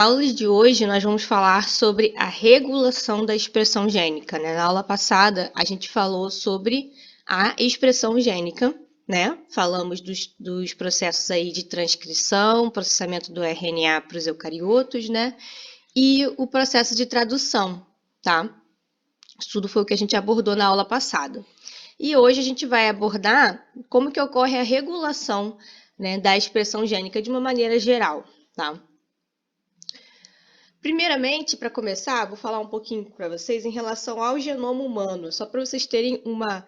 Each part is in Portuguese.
Na aula de hoje, nós vamos falar sobre a regulação da expressão gênica, né? Na aula passada, a gente falou sobre a expressão gênica, né? Falamos dos processos aí de transcrição, processamento do RNA para os eucariotos, né? E o processo de tradução, tá? Isso tudo foi o que a gente abordou na aula passada. E hoje a gente vai abordar como que ocorre a regulação, né, da expressão gênica de uma maneira geral, tá? Primeiramente, para começar, vou falar um pouquinho para vocês em relação ao genoma humano, só para vocês terem uma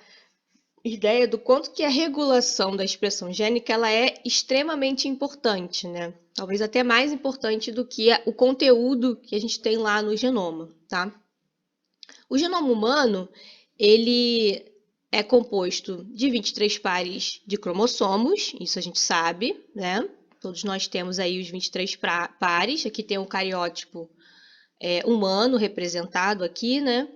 ideia do quanto que a regulação da expressão gênica ela é extremamente importante, né? Talvez até mais importante do que o conteúdo que a gente tem lá no genoma, tá? O genoma humano, ele é composto de 23 pares de cromossomos, isso a gente sabe, né? Todos nós temos aí os 23 pares, aqui tem um cariótipo humano representado aqui, né?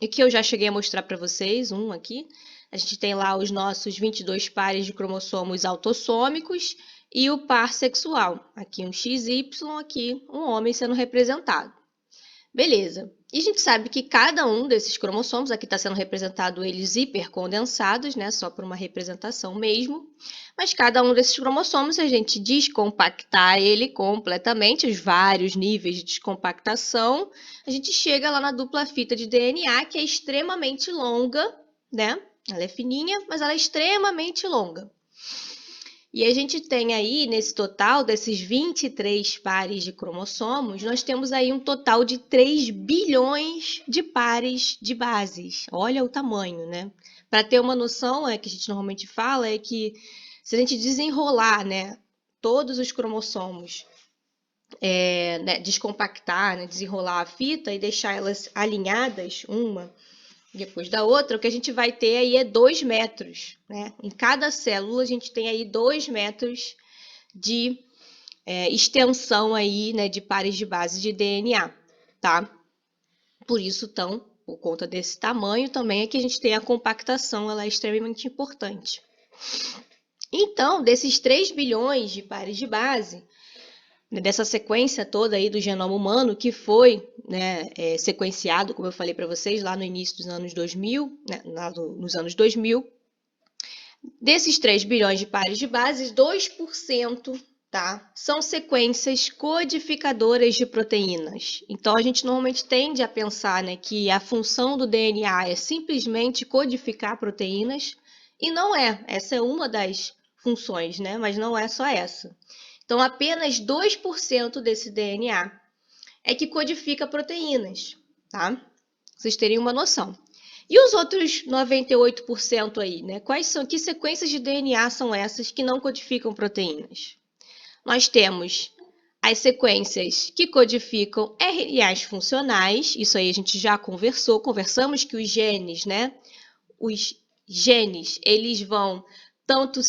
E que eu já cheguei a mostrar para vocês, um aqui. A gente tem lá os nossos 22 pares de cromossomos autossômicos e o par sexual. Aqui um XY, aqui um homem sendo representado. Beleza. E a gente sabe que cada um desses cromossomos, aqui está sendo representado eles hipercondensados, né? Só por uma representação mesmo. Mas cada um desses cromossomos, se a gente descompactar ele completamente, os vários níveis de descompactação, a gente chega lá na dupla fita de DNA, que é extremamente longa, né? Ela é fininha, mas ela é extremamente longa. E a gente tem aí, nesse total, desses 23 pares de cromossomos, nós temos aí um total de 3 bilhões de pares de bases. Olha o tamanho, né? Para ter uma noção, que a gente normalmente fala, é que se a gente desenrolar, né, todos os cromossomos, né, descompactar, né, desenrolar a fita e deixar elas alinhadas, uma depois da outra, o que a gente vai ter aí é 2 metros, né? Em cada célula a gente tem aí 2 metros de extensão aí, né, de pares de base de DNA, tá? Por isso, então, por conta desse tamanho também é que a gente tem a compactação, ela é extremamente importante. Então, desses 3 bilhões de pares de base, dessa sequência toda aí do genoma humano, que foi, né, sequenciado, como eu falei para vocês, lá no início dos anos 2000, né, nos anos 2000, desses 3 bilhões de pares de bases, 2%, tá, são sequências codificadoras de proteínas. Então, a gente normalmente tende a pensar, né, que a função do DNA é simplesmente codificar proteínas, e não é. Essa é uma das funções, né, mas não é só essa. Então, apenas 2% desse DNA é que codifica proteínas, tá? Vocês terem uma noção. E os outros 98% aí, né? Que sequências de DNA são essas que não codificam proteínas? Nós temos as sequências que codificam RNAs funcionais, isso aí a gente já conversamos que os genes, né? Os genes, eles vão tanto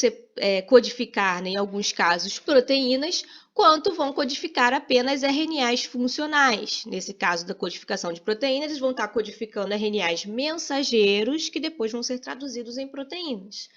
codificar, né, em alguns casos, proteínas, quanto vão codificar apenas RNAs funcionais. Nesse caso da codificação de proteínas, eles vão estar codificando RNAs mensageiros, que depois vão ser traduzidos em proteínas.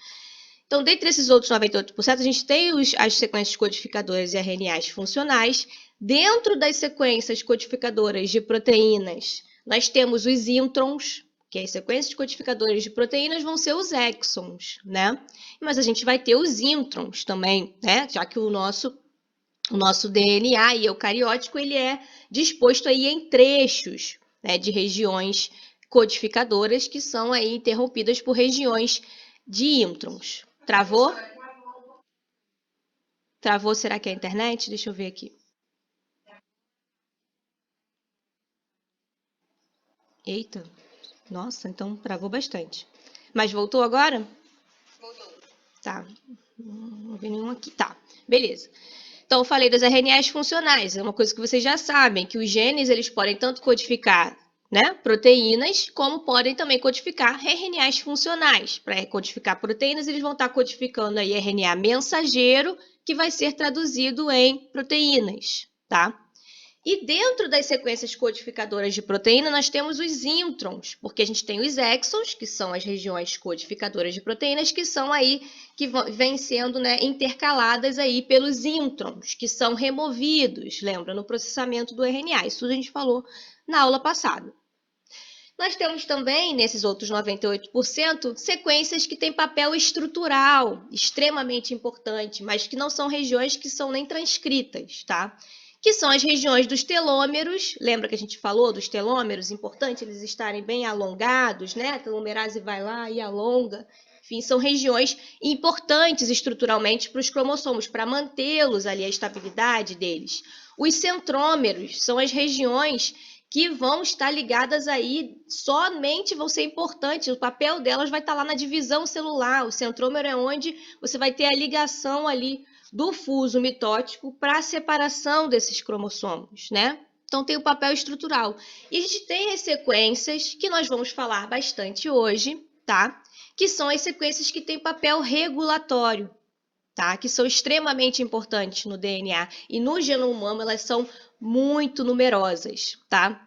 Então, dentre esses outros 98%, a gente tem as sequências codificadoras de RNAs funcionais. Dentro das sequências codificadoras de proteínas, nós temos os introns, que as sequências codificadoras de proteínas vão ser os exons, né? Mas a gente vai ter os introns também, né? Já que o nosso DNA eucariótico, ele é disposto aí em trechos, né, de regiões codificadoras que são aí interrompidas por regiões de introns. Travou? Travou, será que é a internet? Deixa eu ver aqui. Eita, nossa, então travou bastante. Mas voltou agora? Voltou. Tá, não vi nenhum aqui. Tá, beleza. Então, eu falei das RNAs funcionais. É uma coisa que vocês já sabem, que os genes eles podem tanto codificar, né, proteínas, como podem também codificar RNAs funcionais. Para codificar proteínas, eles vão estar codificando aí RNA mensageiro, que vai ser traduzido em proteínas, tá? E dentro das sequências codificadoras de proteína, nós temos os introns, porque a gente tem os exons, que são as regiões codificadoras de proteínas, que são aí, que vêm sendo, né, intercaladas aí pelos introns, que são removidos, lembra, no processamento do RNA. Isso a gente falou na aula passada. Nós temos também, nesses outros 98%, sequências que têm papel estrutural, extremamente importante, mas que não são regiões que são nem transcritas, tá? Que são as regiões dos telômeros. Lembra que a gente falou dos telômeros? Importante eles estarem bem alongados, né? A telomerase vai lá e alonga. Enfim, são regiões importantes estruturalmente para os cromossomos, para mantê-los ali, a estabilidade deles. Os centrômeros são as regiões que vão estar ligadas aí, somente vão ser importantes, o papel delas vai estar lá na divisão celular. O centrômero é onde você vai ter a ligação ali do fuso mitótico para a separação desses cromossomos, né? Então tem o papel estrutural. E a gente tem as sequências que nós vamos falar bastante hoje, tá? Que são as sequências que têm papel regulatório, tá? Que são extremamente importantes no DNA. E no genoma humano elas são muito numerosas, tá?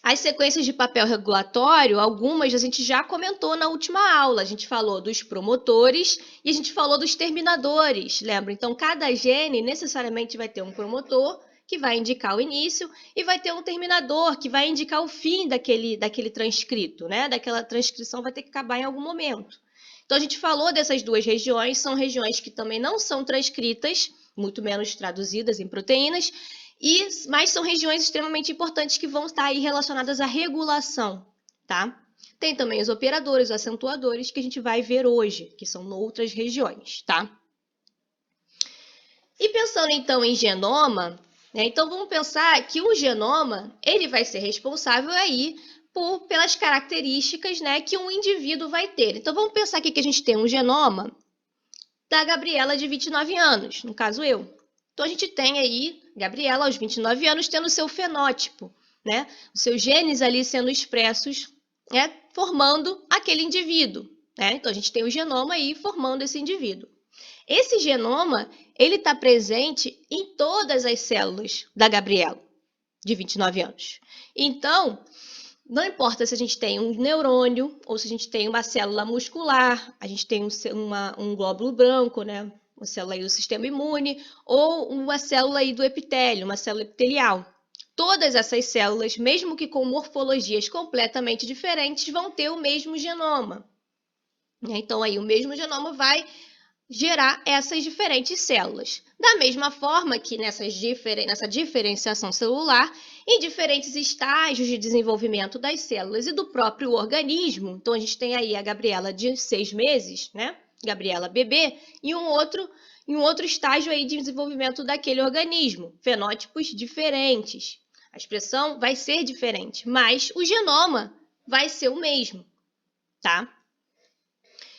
As sequências de papel regulatório, algumas a gente já comentou na última aula. A gente falou dos promotores e a gente falou dos terminadores, lembra? Então, cada gene necessariamente vai ter um promotor, que vai indicar o início, e vai ter um terminador, que vai indicar o fim daquele transcrito, né? Daquela transcrição vai ter que acabar em algum momento. Então, a gente falou dessas duas regiões, são regiões que também não são transcritas, muito menos traduzidas em proteínas, mas são regiões extremamente importantes que vão estar aí relacionadas à regulação, tá? Tem também os operadores, os acentuadores, que a gente vai ver hoje, que são outras regiões, tá? E pensando então em genoma, né, então vamos pensar que o genoma, ele vai ser responsável aí pelas características, né, que um indivíduo vai ter. Então vamos pensar aqui que a gente tem um genoma da Gabriela de 29 anos, no caso eu. Então a gente tem aí Gabriela aos 29 anos tendo o seu fenótipo, né, os seus genes ali sendo expressos, né, formando aquele indivíduo, né? Então a gente tem o genoma aí formando esse indivíduo. Esse genoma, ele está presente em todas as células da Gabriela, de 29 anos. Então, não importa se a gente tem um neurônio ou se a gente tem uma célula muscular, a gente tem um glóbulo branco, né? Uma célula aí do sistema imune, ou uma célula aí do epitélio, uma célula epitelial. Todas essas células, mesmo que com morfologias completamente diferentes, vão ter o mesmo genoma. Então, aí o mesmo genoma vai gerar essas diferentes células. Da mesma forma que nessa diferenciação celular, em diferentes estágios de desenvolvimento das células e do próprio organismo, então a gente tem aí a Gabriela de 6 meses, né? Gabriela bebê, e um outro estágio aí de desenvolvimento daquele organismo, fenótipos diferentes. A expressão vai ser diferente, mas o genoma vai ser o mesmo, tá?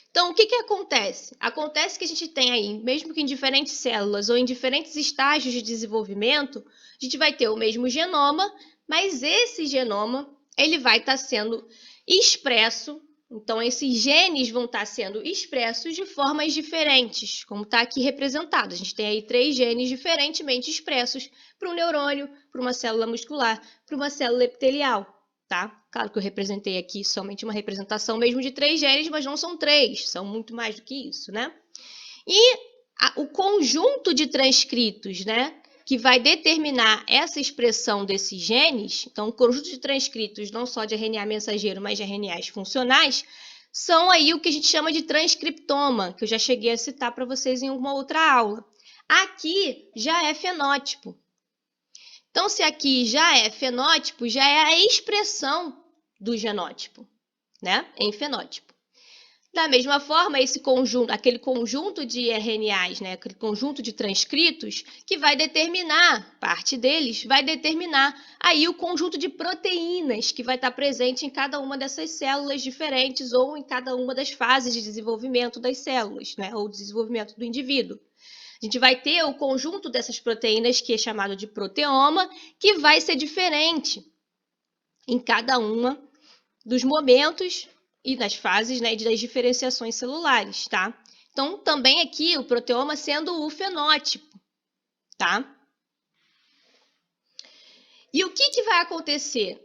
Então, o que acontece? Acontece que a gente tem aí, mesmo que em diferentes células ou em diferentes estágios de desenvolvimento, a gente vai ter o mesmo genoma, mas esse genoma ele vai estar sendo expresso. Então, esses genes vão estar sendo expressos de formas diferentes, como está aqui representado. A gente tem aí 3 genes diferentemente expressos para um neurônio, para uma célula muscular, para uma célula epitelial. Tá? Claro que eu representei aqui somente uma representação mesmo de 3 genes, mas não são 3, são muito mais do que isso, né? E o conjunto de transcritos, né, que vai determinar essa expressão desses genes, então o conjunto de transcritos não só de RNA mensageiro, mas de RNAs funcionais, são aí o que a gente chama de transcriptoma, que eu já cheguei a citar para vocês em uma outra aula. Aqui já é fenótipo. Então, se aqui já é fenótipo, já é a expressão do genótipo, né? Em fenótipo. Da mesma forma, esse conjunto, aquele conjunto de RNAs, né? Aquele conjunto de transcritos, que vai determinar, parte deles, vai determinar aí o conjunto de proteínas que vai estar presente em cada uma dessas células diferentes ou em cada uma das fases de desenvolvimento das células, né? Ou desenvolvimento do indivíduo. A gente vai ter o conjunto dessas proteínas, que é chamado de proteoma, que vai ser diferente em cada uma dos momentos e nas fases, né, das diferenciações celulares, tá? Então, também aqui o proteoma sendo o fenótipo, tá? que vai acontecer?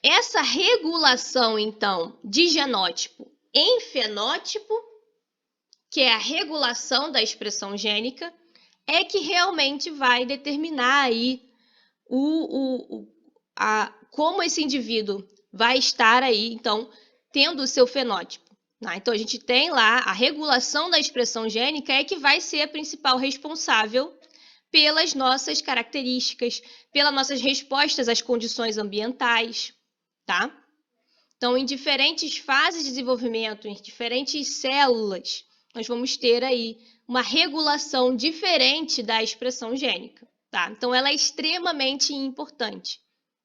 Essa regulação, então, de genótipo em fenótipo, que é a regulação da expressão gênica, é que realmente vai determinar aí como esse indivíduo vai estar aí, então, tendo o seu fenótipo. Tá? Então, a gente tem lá a regulação da expressão gênica é que vai ser a principal responsável pelas nossas características, pelas nossas respostas às condições ambientais, tá? Então, em diferentes fases de desenvolvimento, em diferentes células, nós vamos ter aí uma regulação diferente da expressão gênica, tá? Então, ela é extremamente importante.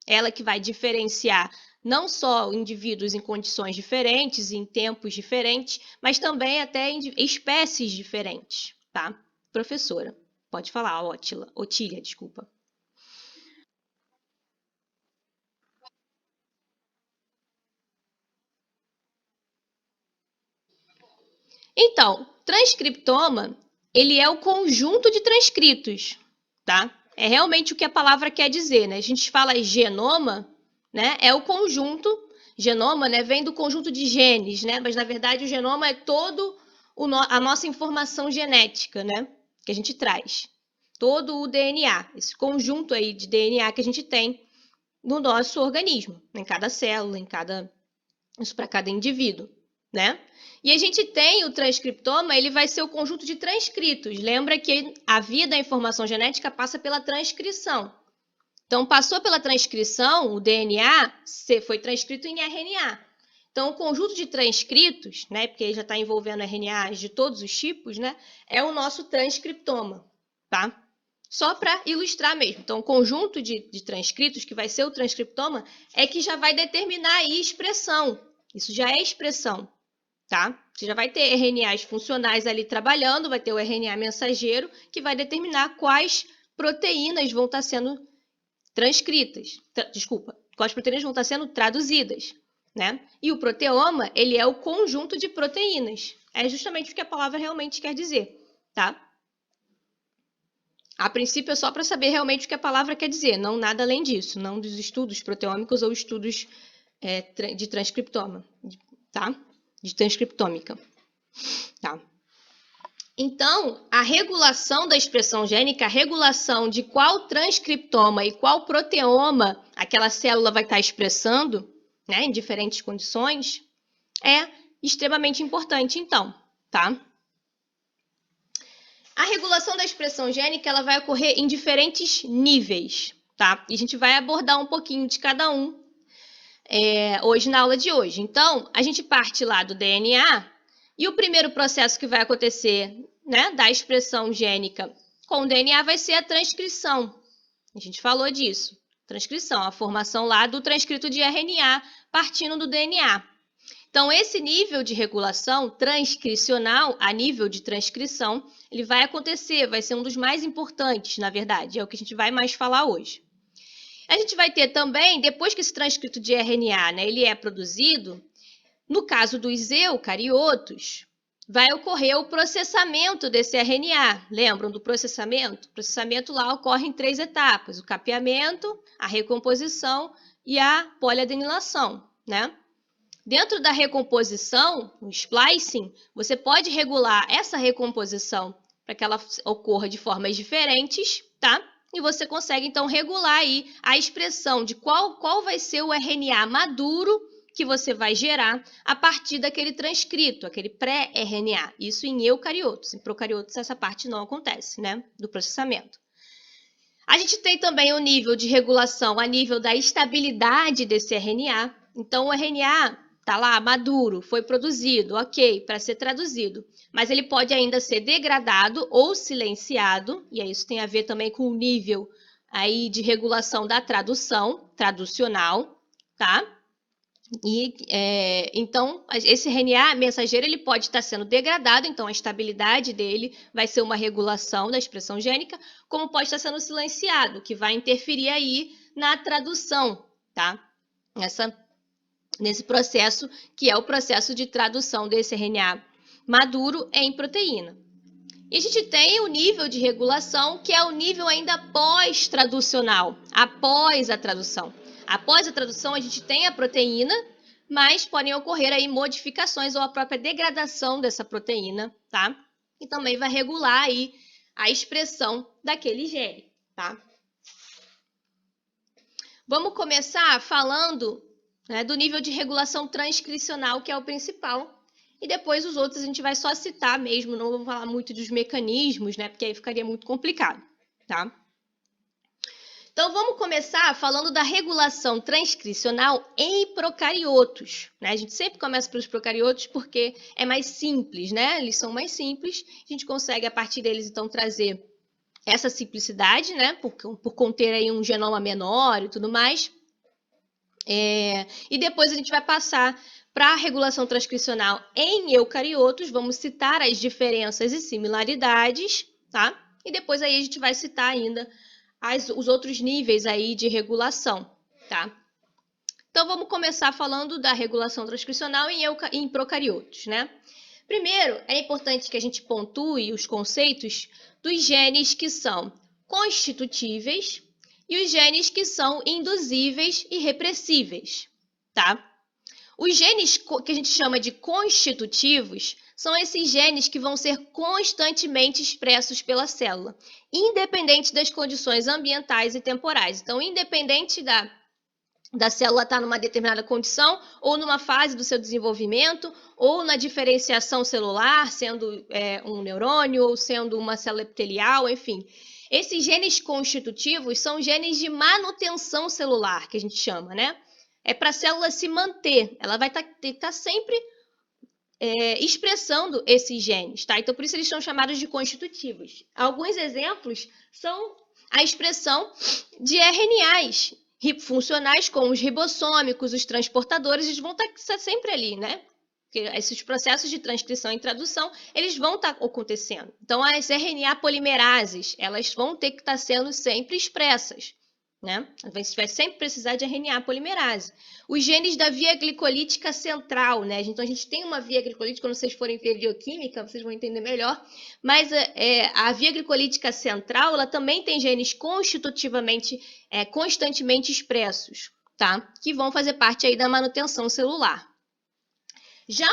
Ela que vai diferenciar não só indivíduos em condições diferentes, em tempos diferentes, mas também até em espécies diferentes, tá? Professora, pode falar, Otília, desculpa. Então, transcriptoma, ele é o conjunto de transcritos, tá? É realmente o que a palavra quer dizer, né? A gente fala genoma, né? É o conjunto, genoma, né? Vem do conjunto de genes, né? Mas na verdade o genoma é todo a nossa informação genética, né? Que a gente traz. Todo o DNA, esse conjunto aí de DNA que a gente tem no nosso organismo, em cada célula, isso para cada indivíduo, né? E a gente tem o transcriptoma, ele vai ser o conjunto de transcritos. Lembra que a via da informação genética passa pela transcrição. Então, passou pela transcrição, o DNA foi transcrito em RNA. Então, o conjunto de transcritos, né, porque ele já está envolvendo RNAs de todos os tipos, né, é o nosso transcriptoma, tá? Só para ilustrar mesmo. Então, o conjunto de transcritos, que vai ser o transcriptoma, é que já vai determinar aí expressão. Isso já é expressão, tá? Você já vai ter RNAs funcionais ali trabalhando, vai ter o RNA mensageiro, que vai determinar quais proteínas vão estar sendo transcritas. Quais proteínas vão estar sendo traduzidas, né? E o proteoma, ele é o conjunto de proteínas. É justamente o que a palavra realmente quer dizer, tá? A princípio é só para saber realmente o que a palavra quer dizer, não nada além disso, não dos estudos proteômicos ou estudos de transcriptoma, tá? De transcriptômica, tá? Então, a regulação da expressão gênica, a regulação de qual transcriptoma e qual proteoma aquela célula vai estar expressando, né, em diferentes condições, é extremamente importante, então, tá? A regulação da expressão gênica, ela vai ocorrer em diferentes níveis, tá? E a gente vai abordar um pouquinho de cada um hoje na aula de hoje. Então, a gente parte lá do DNA e o primeiro processo que vai acontecer, né, da expressão gênica com o DNA vai ser a transcrição. A gente falou disso. Transcrição, a formação lá do transcrito de RNA partindo do DNA. Então, esse nível de regulação transcricional, a nível de transcrição, ele vai acontecer, vai ser um dos mais importantes, na verdade, é o que a gente vai mais falar hoje. A gente vai ter também, depois que esse transcrito de RNA, né, ele é produzido, no caso dos eucariotos, vai ocorrer o processamento desse RNA. Lembram do processamento? O processamento lá ocorre em 3 etapas: o capeamento, a recomposição e a poliadenilação, né? Dentro da recomposição, o splicing, você pode regular essa recomposição para que ela ocorra de formas diferentes, tá? E você consegue, então, regular aí a expressão de qual vai ser o RNA maduro que você vai gerar a partir daquele transcrito, aquele pré-RNA. Isso em eucariotos. Em procariotos, essa parte não acontece, né? Do processamento. A gente tem também o nível de regulação a nível da estabilidade desse RNA. Então, o RNA está lá, maduro, foi produzido, ok, para ser traduzido. Mas ele pode ainda ser degradado ou silenciado, e isso tem a ver também com o nível aí de regulação da tradução, traducional, tá? E, então, esse RNA mensageiro ele pode estar sendo degradado, então a estabilidade dele vai ser uma regulação da expressão gênica, como pode estar sendo silenciado, que vai interferir aí na tradução, tá? Nesse processo, que é o processo de tradução desse RNA maduro em proteína. E a gente tem o nível de regulação, que é o nível ainda pós-traducional, após a tradução. Após a tradução, a gente tem a proteína, mas podem ocorrer aí modificações ou a própria degradação dessa proteína, tá? E também vai regular aí a expressão daquele gene, tá? Vamos começar falando, né, do nível de regulação transcricional, que é o principal, e depois os outros a gente vai só citar mesmo, não vamos falar muito dos mecanismos, né, porque aí ficaria muito complicado, tá? Então, vamos começar falando da regulação transcricional em procariotos, né? A gente sempre começa pelos procariotos porque é mais simples, né? Eles são mais simples, a gente consegue, a partir deles, então, trazer essa simplicidade, né? Por conter aí um genoma menor e tudo mais. E depois a gente vai passar para a regulação transcricional em eucariotos, vamos citar as diferenças e similaridades, tá? E depois aí a gente vai citar ainda os outros níveis aí de regulação, tá? Então vamos começar falando da regulação transcricional em procariotos, né? Primeiro, é importante que a gente pontue os conceitos dos genes que são constitutíveis e os genes que são induzíveis e repressíveis, tá? Os genes que a gente chama de constitutivos são esses genes que vão ser constantemente expressos pela célula, independente das condições ambientais e temporais. Então, independente da célula estar numa determinada condição, ou numa fase do seu desenvolvimento, ou na diferenciação celular, sendo um neurônio, ou sendo uma célula epitelial, enfim. Esses genes constitutivos são genes de manutenção celular, que a gente chama, né? É para a célula se manter, ela vai estar sempre expressando esses genes, tá? Então, por isso eles são chamados de constitutivos. Alguns exemplos são a expressão de RNAs funcionais, como os ribossômicos, os transportadores, eles vão estar sempre ali, né? Porque esses processos de transcrição e tradução, eles vão estar acontecendo. Então, as RNA polimerases, elas vão ter que estar sendo sempre expressas, né? A gente vai sempre precisar de RNA polimerase. Os genes da via glicolítica central, né? Então, a gente tem uma via glicolítica, quando vocês forem ver bioquímica, vocês vão entender melhor, mas a via glicolítica central, ela também tem genes constitutivamente, constantemente expressos, tá? Que vão fazer parte aí da manutenção celular. Já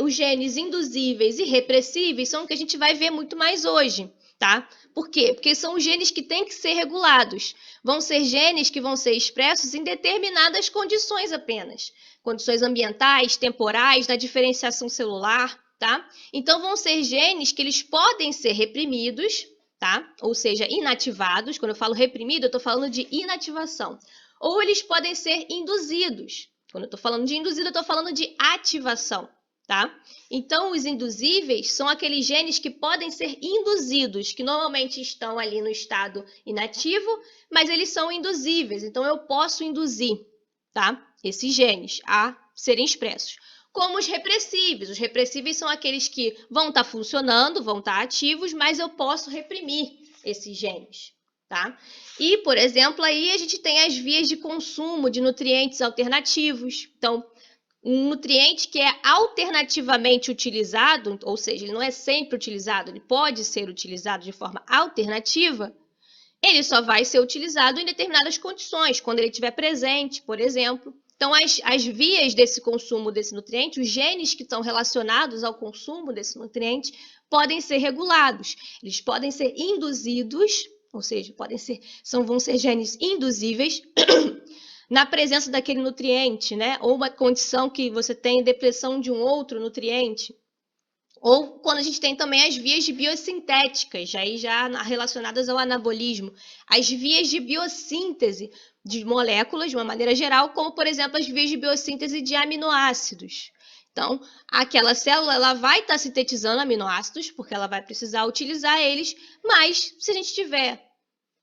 os genes induzíveis e repressíveis são o que a gente vai ver muito mais hoje, tá? Por quê? Porque são os genes que têm que ser regulados. Vão ser genes que vão ser expressos em determinadas condições apenas. Condições ambientais, temporais, da diferenciação celular, tá? Então, vão ser genes que eles podem ser reprimidos, tá? Ou seja, inativados. Quando eu falo reprimido, eu estou falando de inativação. Ou eles podem ser induzidos. Quando eu estou falando de induzido, eu estou falando de ativação, tá? Então, os induzíveis são aqueles genes que podem ser induzidos, que normalmente estão ali no estado inativo, mas eles são induzíveis. Então, eu posso induzir, tá? Esses genes a serem expressos. Como os repressíveis. Os repressíveis são aqueles que vão estar funcionando, vão estar ativos, mas eu posso reprimir esses genes, tá? E, por exemplo, aí a gente tem as vias de consumo de nutrientes alternativos. Então, um nutriente que é alternativamente utilizado, ou seja, ele não é sempre utilizado, ele pode ser utilizado de forma alternativa, ele só vai ser utilizado em determinadas condições, quando ele estiver presente, por exemplo. Então, as vias desse consumo desse nutriente, os genes que estão relacionados ao consumo desse nutriente, podem ser regulados. Eles podem ser induzidos, ou seja, vão ser genes induzíveis na presença daquele nutriente, né? Ou uma condição que você tem depressão de um outro nutriente. Ou quando a gente tem também as vias de biosintéticas, aí já relacionadas ao anabolismo, as vias de biossíntese de moléculas, de uma maneira geral, como, por exemplo, as vias de biossíntese de aminoácidos. Então, aquela célula ela vai estar sintetizando aminoácidos, porque ela vai precisar utilizar eles, mas se a gente tiver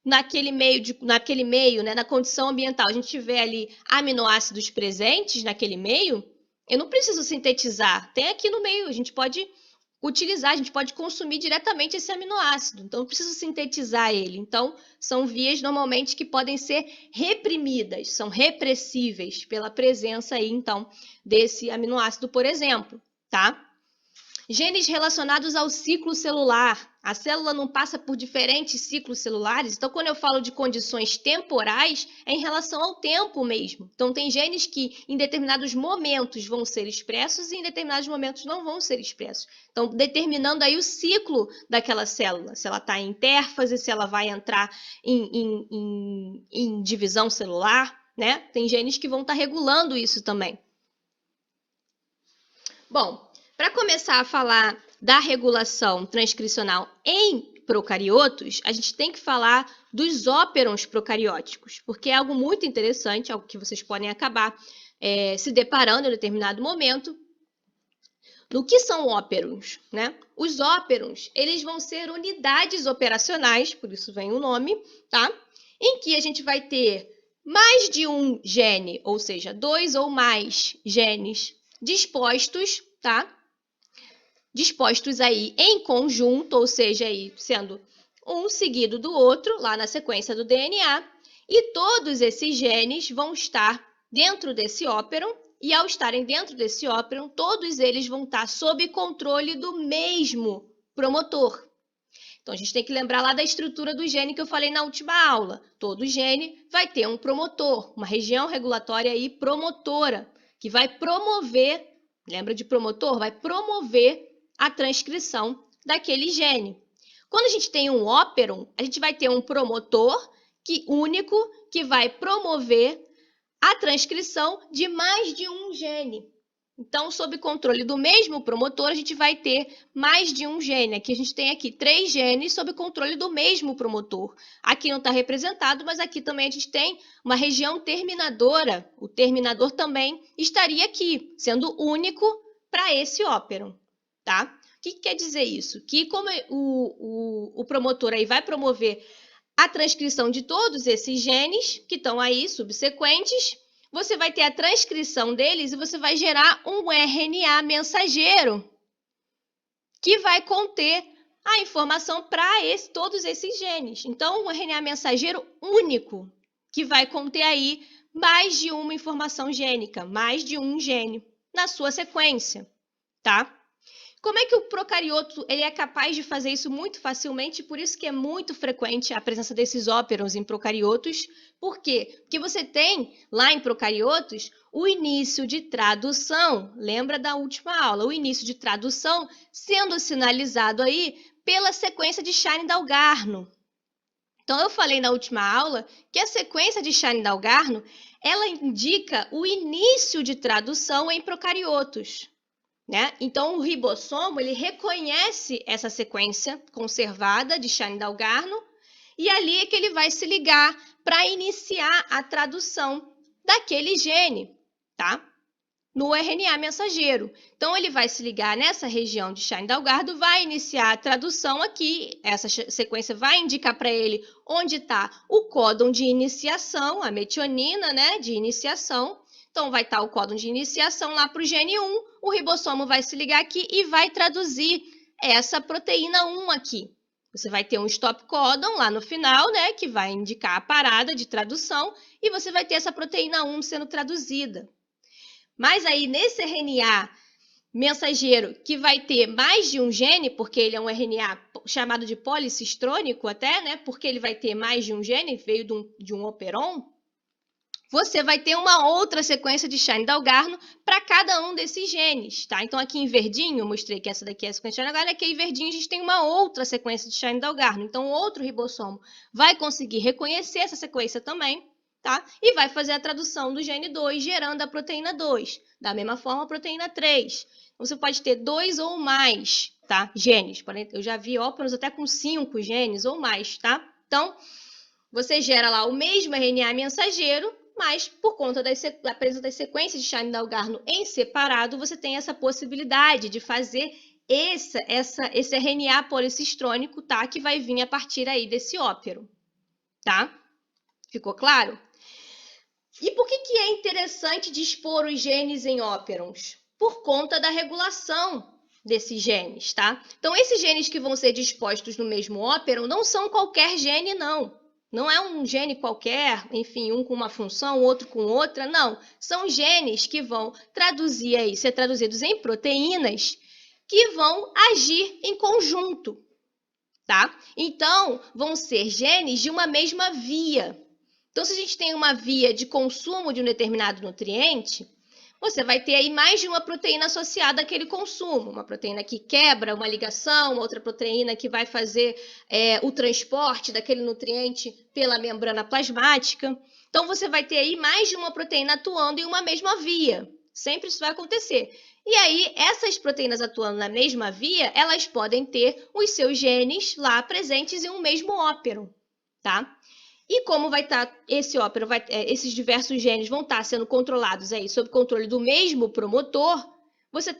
naquele meio, né, na condição ambiental, a gente tiver ali aminoácidos presentes naquele meio, eu não preciso sintetizar. Tem aqui no meio, a gente pode utilizar, a gente pode consumir diretamente esse aminoácido. Então, eu preciso sintetizar ele. Então, são vias normalmente que podem ser reprimidas, são repressíveis pela presença aí, então, desse aminoácido, por exemplo, tá? Genes relacionados ao ciclo celular. A célula não passa por diferentes ciclos celulares. Então, quando eu falo de condições temporais, é em relação ao tempo mesmo. Então, tem genes que em determinados momentos vão ser expressos e em determinados momentos não vão ser expressos. Então, determinando aí o ciclo daquela célula. Se ela está em intérfase, se ela vai entrar em divisão celular, né? Tem genes que vão estar regulando isso também. Bom, para começar a falar da regulação transcricional em procariotos, a gente tem que falar dos óperons procarióticos, porque é algo muito interessante, algo que vocês podem acabar se deparando em determinado momento. No que são óperons, né? Os óperons, eles vão ser unidades operacionais, por isso vem o nome, tá? Em que a gente vai ter mais de um gene, ou seja, 2 ou mais genes dispostos, tá? Dispostos aí em conjunto, ou seja, aí sendo um seguido do outro, lá na sequência do DNA, e todos esses genes vão estar dentro desse óperon, e ao estarem dentro desse óperon, todos eles vão estar sob controle do mesmo promotor. Então, a gente tem que lembrar lá da estrutura do gene que eu falei na última aula. Todo gene vai ter um promotor, uma região regulatória aí promotora, que vai promover, lembra de promotor? Vai promover a transcrição daquele gene. Quando a gente tem um óperon, a gente vai ter um promotor único que vai promover a transcrição de mais de um gene. Então, sob controle do mesmo promotor, a gente vai ter mais de um gene. Aqui a gente tem aqui 3 genes sob controle do mesmo promotor. Aqui não está representado, mas aqui também a gente tem uma região terminadora. O terminador também estaria aqui, sendo único para esse óperon, tá? O que quer dizer isso? Que como o promotor aí vai promover a transcrição de todos esses genes que estão aí subsequentes, você vai ter a transcrição deles e você vai gerar um RNA mensageiro que vai conter a informação para todos esses genes. Então, um RNA mensageiro único que vai conter aí mais de uma informação gênica, mais de um gene na sua sequência, tá? Como é que o procarioto ele é capaz de fazer isso muito facilmente? Por isso que é muito frequente a presença desses óperons em procariotos. Por quê? Porque você tem lá em procariotos o início de tradução. Lembra da última aula? O início de tradução sendo sinalizado aí pela sequência de Shine-Dalgarno. Então, eu falei na última aula que a sequência de Shine-Dalgarno ela indica o início de tradução em procariotos. Né? Então, o ribossomo ele reconhece essa sequência conservada de Shine-Dalgarno e ali é que ele vai se ligar para iniciar a tradução daquele gene, tá? No RNA mensageiro. Então, ele vai se ligar nessa região de Shine-Dalgarno, vai iniciar a tradução aqui, essa sequência vai indicar para ele onde está o códon de iniciação, a metionina, né, de iniciação. Então, vai estar o códon de iniciação lá para o gene 1, o ribossomo vai se ligar aqui e vai traduzir essa proteína 1 aqui. Você vai ter um stop códon lá no final, né, que vai indicar a parada de tradução, e você vai ter essa proteína 1 sendo traduzida. Mas aí, nesse RNA mensageiro, que vai ter mais de um gene, porque ele é um RNA chamado de policistrônico até, né, porque ele vai ter mais de um gene, veio de um operon, você vai ter uma outra sequência de Shine-Dalgarno para cada um desses genes, tá? Então, aqui em verdinho, eu mostrei que essa daqui é a sequência de Shine-Dalgarno, aqui em verdinho a gente tem uma outra sequência de Shine-Dalgarno. Então, outro ribossomo vai conseguir reconhecer essa sequência também, tá? E vai fazer a tradução do gene 2, gerando a proteína 2. Da mesma forma, a proteína 3. Então, você pode ter 2 ou mais, tá? Genes. Eu já vi óperos até com 5 genes ou mais, tá? Então, você gera lá o mesmo RNA mensageiro, mas por conta da presença das sequências de Shine-Dalgarno em separado, você tem essa possibilidade de fazer esse RNA policistrônico, tá? Que vai vir a partir aí desse ópero, tá? Ficou claro? E por que é interessante dispor os genes em óperons? Por conta da regulação desses genes, tá? Então, esses genes que vão ser dispostos no mesmo óperon não são qualquer gene, não. Não é um gene qualquer, enfim, um com uma função, outro com outra, não. São genes que vão ser traduzidos em proteínas que vão agir em conjunto. tá? Então, vão ser genes de uma mesma via. Então, se a gente tem uma via de consumo de um determinado nutriente, você vai ter aí mais de uma proteína associada àquele consumo. Uma proteína que quebra uma ligação, outra proteína que vai fazer o transporte daquele nutriente pela membrana plasmática. Então, você vai ter aí mais de uma proteína atuando em uma mesma via. Sempre isso vai acontecer. E aí, essas proteínas atuando na mesma via, elas podem ter os seus genes lá presentes em um mesmo ópero, tá? E como vai estar esse ópero, esses diversos genes vão estar sendo controlados aí sob controle do mesmo promotor, você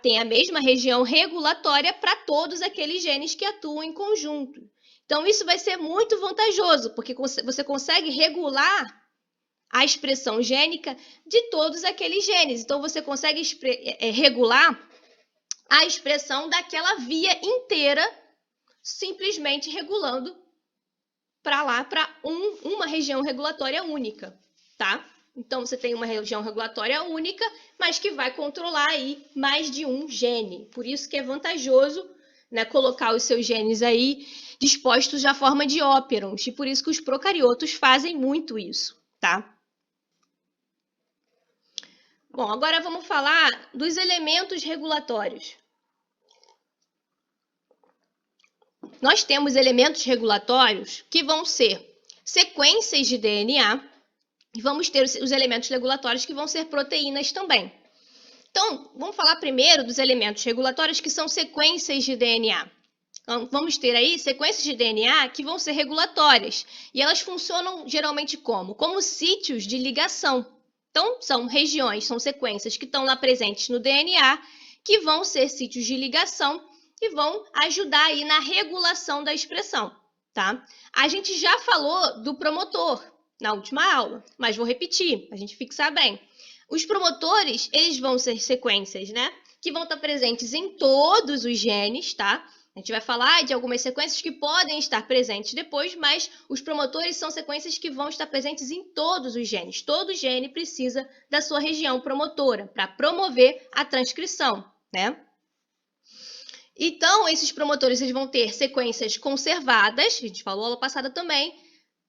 tem a mesma região regulatória para todos aqueles genes que atuam em conjunto. Então, isso vai ser muito vantajoso, porque você consegue regular a expressão gênica de todos aqueles genes. Então, você consegue regular a expressão daquela via inteira, simplesmente regulando para lá, para uma região regulatória única, tá? Então, você tem uma região regulatória única, mas que vai controlar aí mais de um gene. Por isso que é vantajoso, né, colocar os seus genes aí dispostos da forma de óperons. E por isso que os procariotos fazem muito isso, tá? Bom, agora vamos falar dos elementos regulatórios. Nós temos elementos regulatórios que vão ser sequências de DNA e vamos ter os elementos regulatórios que vão ser proteínas também. Então, vamos falar primeiro dos elementos regulatórios que são sequências de DNA. Então, vamos ter aí sequências de DNA que vão ser regulatórias e elas funcionam geralmente como? Como sítios de ligação. Então, são regiões, são sequências que estão lá presentes no DNA que vão ser sítios de ligação e vão ajudar aí na regulação da expressão, tá? A gente já falou do promotor na última aula, mas vou repetir, para a gente fixar bem. Os promotores, eles vão ser sequências, né? Que vão estar presentes em todos os genes, tá? A gente vai falar de algumas sequências que podem estar presentes depois, mas os promotores são sequências que vão estar presentes em todos os genes. Todo gene precisa da sua região promotora para promover a transcrição, né? Então, esses promotores eles vão ter sequências conservadas, a gente falou aula passada também,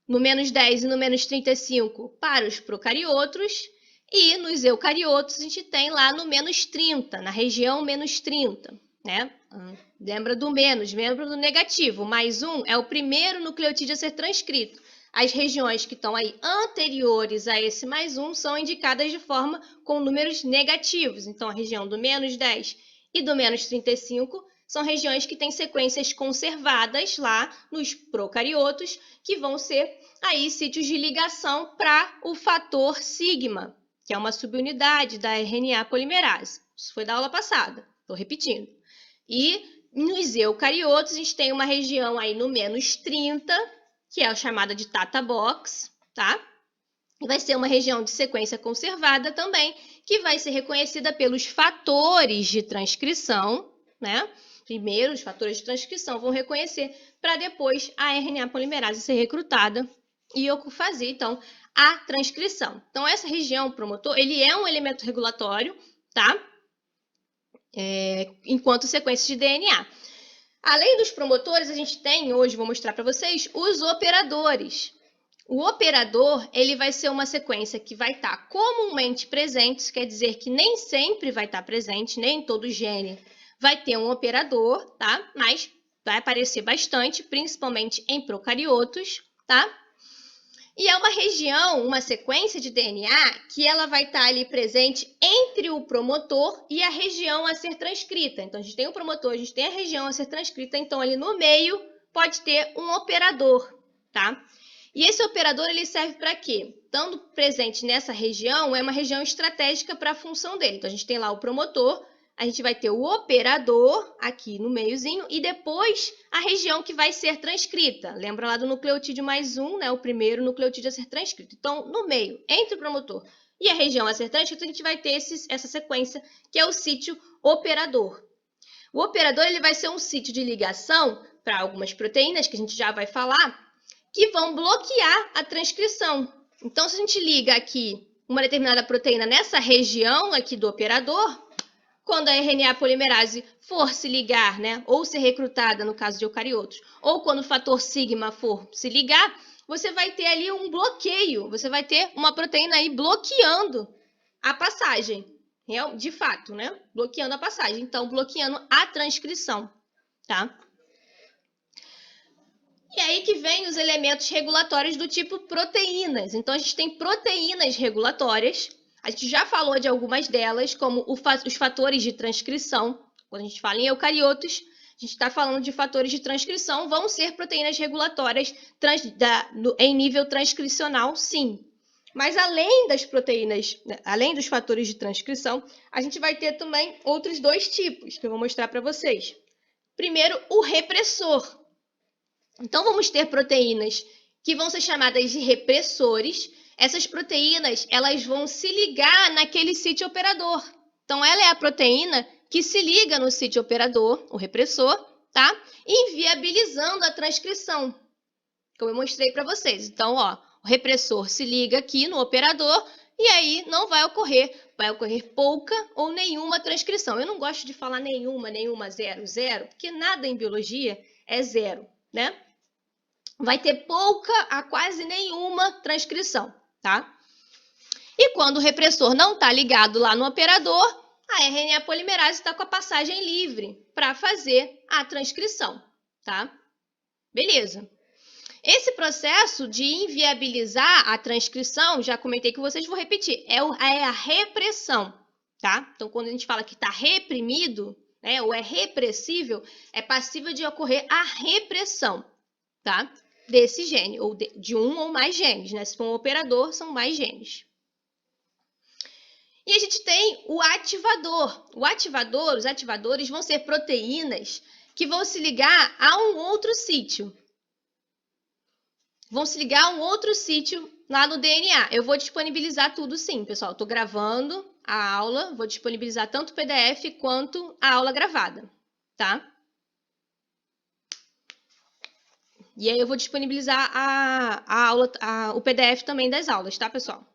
no menos 10 e no menos 35 para os procariotos, e nos eucariotos a gente tem lá no menos 30, na região menos 30, né? Lembra do menos, lembra do negativo. Mais um é o primeiro nucleotídeo a ser transcrito. As regiões que estão aí anteriores a esse mais um são indicadas de forma com números negativos. Então, a região do menos 10 e do menos 35 são regiões que têm sequências conservadas lá nos procariotos, que vão ser aí sítios de ligação para o fator sigma, que é uma subunidade da RNA polimerase. Isso foi da aula passada, estou repetindo. E nos eucariotos, a gente tem uma região aí no menos 30, que é a chamada de Tata Box, tá? Vai ser uma região de sequência conservada também, que vai ser reconhecida pelos fatores de transcrição, né? Primeiro, os fatores de transcrição vão reconhecer para depois a RNA polimerase ser recrutada e fazer, então, a transcrição. Então, essa região promotor, ele é um elemento regulatório, tá? Enquanto sequências de DNA. Além dos promotores, a gente tem, hoje vou mostrar para vocês, os operadores. O operador, ele vai ser uma sequência que vai estar comumente presente, isso quer dizer que nem sempre vai estar presente, nem todo gene vai ter um operador, tá? Mas vai aparecer bastante, principalmente em procariotos, tá? E é uma região, uma sequência de DNA que ela vai estar ali presente entre o promotor e a região a ser transcrita. Então, a gente tem o promotor, a gente tem a região a ser transcrita, então ali no meio pode ter um operador, tá? E esse operador, ele serve para quê? Estando presente nessa região, é uma região estratégica para a função dele. Então, a gente tem lá o promotor, a gente vai ter o operador aqui no meiozinho e depois a região que vai ser transcrita. Lembra lá do nucleotídeo mais um, né? O primeiro nucleotídeo a ser transcrito. Então, no meio, entre o promotor e a região a ser transcrita, a gente vai ter essa sequência, que é o sítio operador. O operador ele vai ser um sítio de ligação para algumas proteínas, que a gente já vai falar, que vão bloquear a transcrição. Então, se a gente liga aqui uma determinada proteína nessa região aqui do operador, quando a RNA polimerase for se ligar, né, ou ser recrutada, no caso de eucariotos, ou quando o fator sigma for se ligar, você vai ter ali um bloqueio, você vai ter uma proteína aí bloqueando a passagem, de fato, né? Bloqueando a passagem, então bloqueando a transcrição, tá? E aí que vem os elementos regulatórios do tipo proteínas. Então a gente tem proteínas regulatórias. A gente já falou de algumas delas, como os fatores de transcrição. Quando a gente fala em eucariotos, a gente está falando de fatores de transcrição, vão ser proteínas regulatórias em nível transcricional, sim. Mas além das proteínas, além dos fatores de transcrição, a gente vai ter também outros dois tipos, que eu vou mostrar para vocês. Primeiro, o repressor. Então, vamos ter proteínas que vão ser chamadas de repressores. Essas proteínas, elas vão se ligar naquele sítio operador. Então, ela é a proteína que se liga no sítio operador, o repressor, tá? Inviabilizando a transcrição, como eu mostrei para vocês. Então, ó, o repressor se liga aqui no operador e aí não vai ocorrer pouca ou nenhuma transcrição. Eu não gosto de falar nenhuma, zero, zero, porque nada em biologia é zero, né? Vai ter pouca a quase nenhuma transcrição, tá? E quando o repressor não está ligado lá no operador, a RNA polimerase está com a passagem livre para fazer a transcrição, tá? Beleza. Esse processo de inviabilizar a transcrição, já comentei com vocês, vou repetir, é a repressão, tá? Então, quando a gente fala que está reprimido, né, ou é repressível, é passível de ocorrer a repressão, tá? Desse gene, ou de um ou mais genes, né? Se for um operador, são mais genes. E a gente tem o ativador. Os ativadores vão ser proteínas que vão se ligar a um outro sítio. Vão se ligar a um outro sítio lá no DNA. Eu vou disponibilizar tudo sim, pessoal. Estou gravando a aula, vou disponibilizar tanto o PDF quanto a aula gravada, tá? E aí eu vou disponibilizar a aula, o PDF também das aulas, tá, pessoal?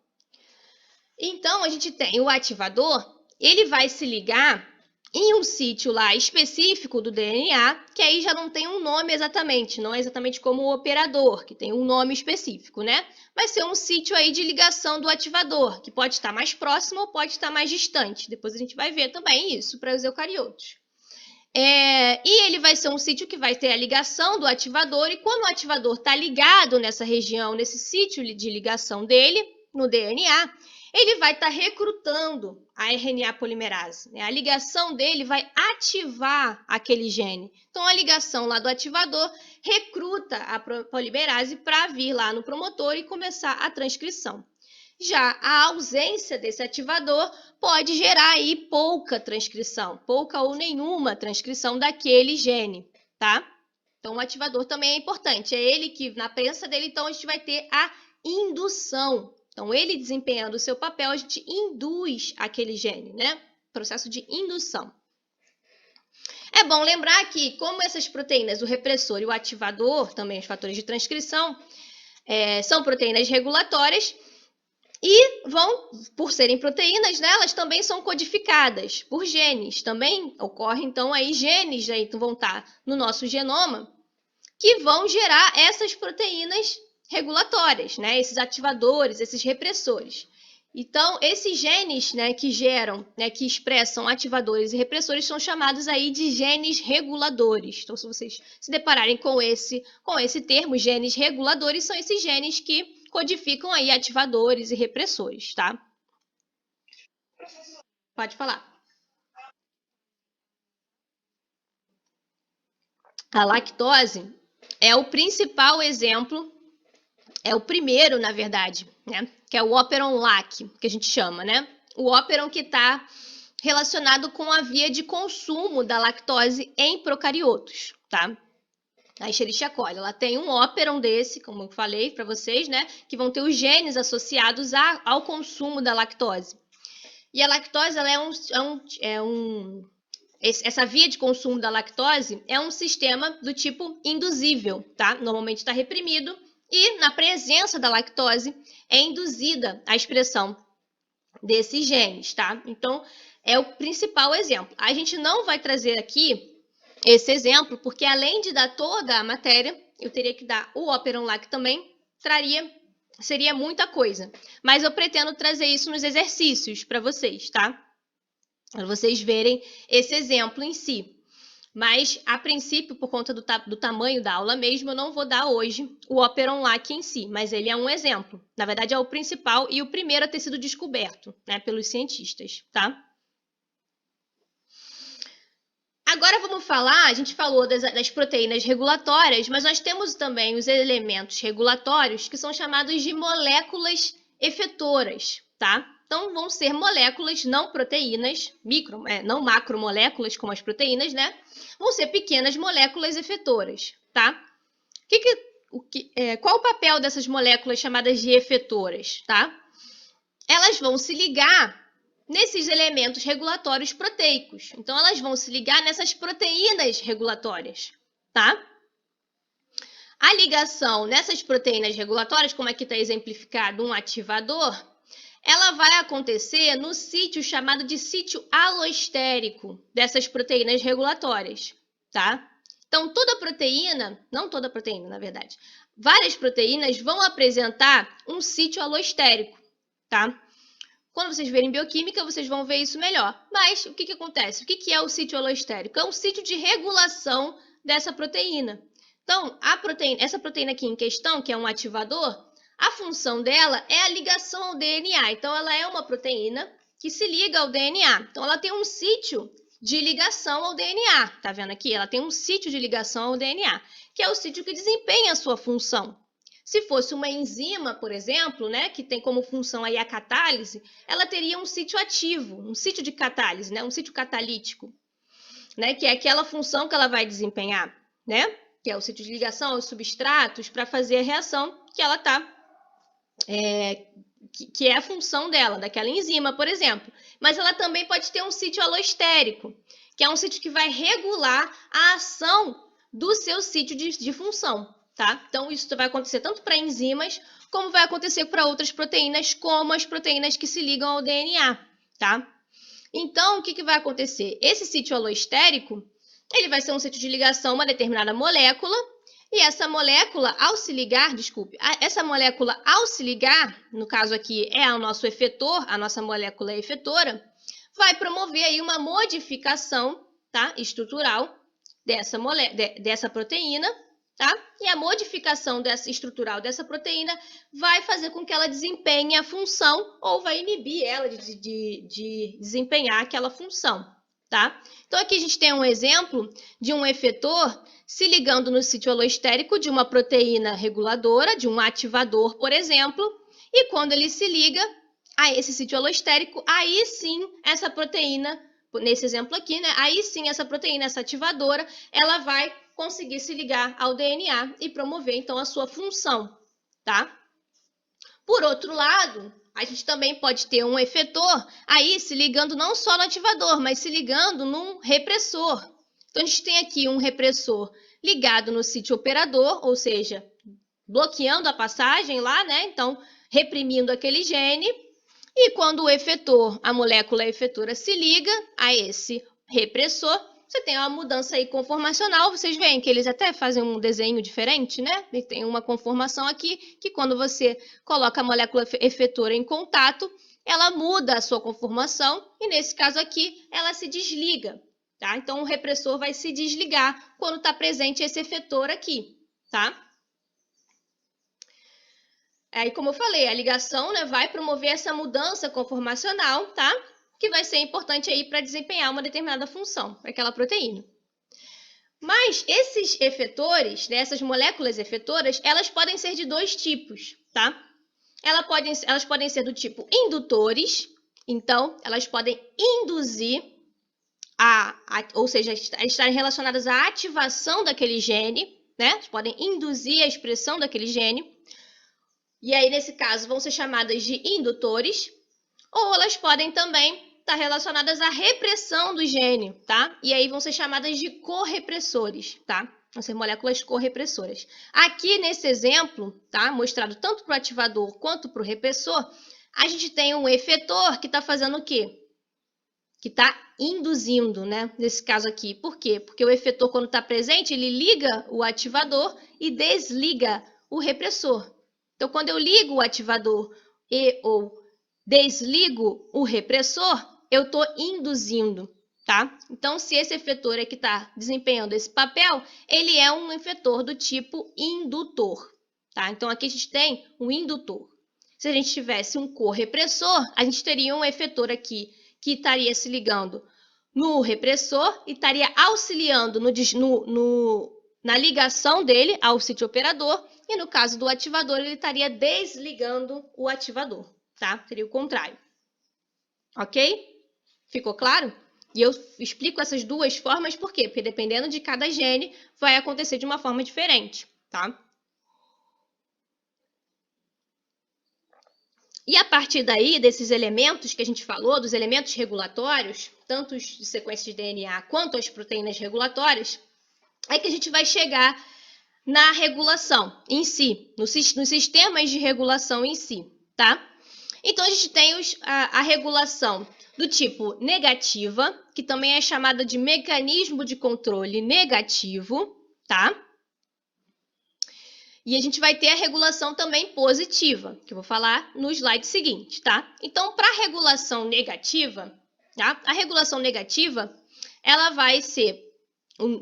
Então, a gente tem o ativador, ele vai se ligar em um sítio lá específico do DNA, que aí já não tem um nome exatamente, não é exatamente como o operador, que tem um nome específico, né? Vai ser um sítio aí de ligação do ativador, que pode estar mais próximo ou pode estar mais distante. Depois a gente vai ver também isso para os eucariotos. E ele vai ser um sítio que vai ter a ligação do ativador, e quando o ativador está ligado nessa região, nesse sítio de ligação dele, no DNA, ele vai estar recrutando a RNA polimerase, né? A ligação dele vai ativar aquele gene. Então, a ligação lá do ativador recruta a polimerase para vir lá no promotor e começar a transcrição. Já a ausência desse ativador pode gerar aí pouca transcrição, pouca ou nenhuma transcrição daquele gene, tá? Então, o ativador também é importante. É ele que, na presença dele, então, a gente vai ter a indução. Então, ele desempenhando o seu papel, a gente induz aquele gene, né? Processo de indução. É bom lembrar que, como essas proteínas, o repressor e o ativador, também os fatores de transcrição, são proteínas regulatórias, e vão, por serem proteínas, né, elas também são codificadas por genes. Também ocorre, então, aí genes aí vão estar no nosso genoma que vão gerar essas proteínas regulatórias, né, esses ativadores, esses repressores. Então, esses genes, né, que geram, né, que expressam ativadores e repressores são chamados aí de genes reguladores. Então, se vocês se depararem com esse termo, genes reguladores, são esses genes que codificam aí ativadores e repressores, tá? Pode falar. A lactose é o principal exemplo, é o primeiro, na verdade, né? Que é o operon-lac, que a gente chama, né? O operon que está relacionado com a via de consumo da lactose em procariotos, tá? A Escherichia coli, ela tem um operon desse, como eu falei para vocês, né? Que vão ter os genes associados ao consumo da lactose. E a lactose, ela essa via de consumo da lactose é um sistema do tipo induzível, tá? Normalmente está reprimido e na presença da lactose é induzida a expressão desses genes, tá? Então, é o principal exemplo. A gente não vai trazer aqui esse exemplo, porque além de dar toda a matéria, eu teria que dar o Operon lá, que também seria muita coisa. Mas eu pretendo trazer isso nos exercícios para vocês, tá? Para vocês verem esse exemplo em si. Mas, a princípio, por conta do tamanho da aula mesmo, eu não vou dar hoje o Operon LAC em si, mas ele é um exemplo. Na verdade, é o principal e o primeiro a ter sido descoberto, né, pelos cientistas, tá? Agora vamos falar, a gente falou das proteínas regulatórias, mas nós temos também os elementos regulatórios que são chamados de moléculas efetoras, tá? Então, vão ser moléculas, não proteínas, não macromoléculas como as proteínas, né? Vão ser pequenas moléculas efetoras, tá? Qual o papel dessas moléculas chamadas de efetoras, tá? Elas vão se ligar nesses elementos regulatórios proteicos. Então, elas vão se ligar nessas proteínas regulatórias, tá? A ligação nessas proteínas regulatórias, como aqui está exemplificado um ativador, ela vai acontecer no sítio chamado de sítio alostérico dessas proteínas regulatórias, tá? Então, não toda proteína, na verdade, várias proteínas vão apresentar um sítio alostérico, tá? Quando vocês verem bioquímica, vocês vão ver isso melhor. Mas, o que acontece? O que é o sítio alostérico? É um sítio de regulação dessa proteína. Então, essa proteína aqui em questão, que é um ativador, a função dela é a ligação ao DNA. Então, ela é uma proteína que se liga ao DNA. Então, ela tem um sítio de ligação ao DNA. Tá vendo aqui? Ela tem um sítio de ligação ao DNA, que é o sítio que desempenha a sua função. Se fosse uma enzima, por exemplo, né, que tem como função aí a catálise, ela teria um sítio ativo, um sítio de catálise, né, um sítio catalítico, né, que é aquela função que ela vai desempenhar, né, que é o sítio de ligação aos substratos para fazer a reação que ela está, que é a função dela, daquela enzima, por exemplo. Mas ela também pode ter um sítio alostérico, que é um sítio que vai regular a ação do seu sítio de função. Tá? Então, isso vai acontecer tanto para enzimas, como vai acontecer para outras proteínas, como as proteínas que se ligam ao DNA, tá? Então, o que vai acontecer? Esse sítio alostérico, ele vai ser um sítio de ligação a uma determinada molécula, e essa molécula, ao se ligar, no caso aqui é o nosso efetor, a nossa molécula efetora, vai promover aí uma modificação, tá, estrutural dessa proteína, tá? E a modificação estrutural dessa proteína vai fazer com que ela desempenhe a função ou vai inibir ela de desempenhar aquela função, tá? Então, aqui a gente tem um exemplo de um efetor se ligando no sítio alostérico de uma proteína reguladora, de um ativador, por exemplo, e quando ele se liga a esse sítio alostérico, aí sim essa proteína, nesse exemplo aqui, né? Aí sim essa proteína, essa ativadora, ela vai conseguir se ligar ao DNA e promover, então, a sua função, tá? Por outro lado, a gente também pode ter um efetor aí se ligando não só no ativador, mas se ligando num repressor. Então, a gente tem aqui um repressor ligado no sítio operador, ou seja, bloqueando a passagem lá, né? Então, reprimindo aquele gene. E quando o efetor, a molécula efetora, se liga a esse repressor, você tem uma mudança aí conformacional. Vocês veem que eles até fazem um desenho diferente, né? E tem uma conformação aqui que quando você coloca a molécula efetora em contato, ela muda a sua conformação e nesse caso aqui ela se desliga, tá? Então o repressor vai se desligar quando está presente esse efetor aqui, tá? Aí, como eu falei, a ligação, né, vai promover essa mudança conformacional, tá? Que vai ser importante aí para desempenhar uma determinada função para aquela proteína. Mas esses efetores, né, essas moléculas efetoras, elas podem ser de dois tipos, tá? Elas podem ser do tipo indutores, então elas podem induzir ou seja, estarem relacionadas à ativação daquele gene, né? Elas podem induzir a expressão daquele gene. E aí, nesse caso, vão ser chamadas de indutores, ou elas podem também estar relacionadas à repressão do gene, tá? E aí vão ser chamadas de correpressores, tá? Vão ser moléculas correpressoras. Aqui, nesse exemplo, tá? Mostrado tanto para o ativador quanto para o repressor, a gente tem um efetor que está fazendo o quê? que está induzindo, né? Nesse caso aqui. Por quê? Porque o efetor, quando está presente, ele liga o ativador e desliga o repressor. Então, quando eu ligo o ativador e ou desligo o repressor, eu estou induzindo, tá? Então, se esse efetor é que está desempenhando esse papel, ele é um efetor do tipo indutor, tá? Então, aqui a gente tem um indutor. Se a gente tivesse um correpressor, a gente teria um efetor aqui que estaria se ligando no repressor e estaria auxiliando na ligação dele ao sítio operador, e no caso do ativador, ele estaria desligando o ativador, tá? Seria o contrário. Ok? Ficou claro? E eu explico essas duas formas por quê? Porque dependendo de cada gene, vai acontecer de uma forma diferente, tá? E a partir daí, desses elementos que a gente falou, dos elementos regulatórios, tanto os de sequência de DNA quanto as proteínas regulatórias, é que a gente vai chegar na regulação em si, nos sistemas de regulação em si, tá? Então, a gente tem a regulação do tipo negativa, que também é chamada de mecanismo de controle negativo, tá? E a gente vai ter a regulação também positiva, que eu vou falar no slide seguinte, tá? Então, para a regulação negativa, tá? A regulação negativa, ela vai ser,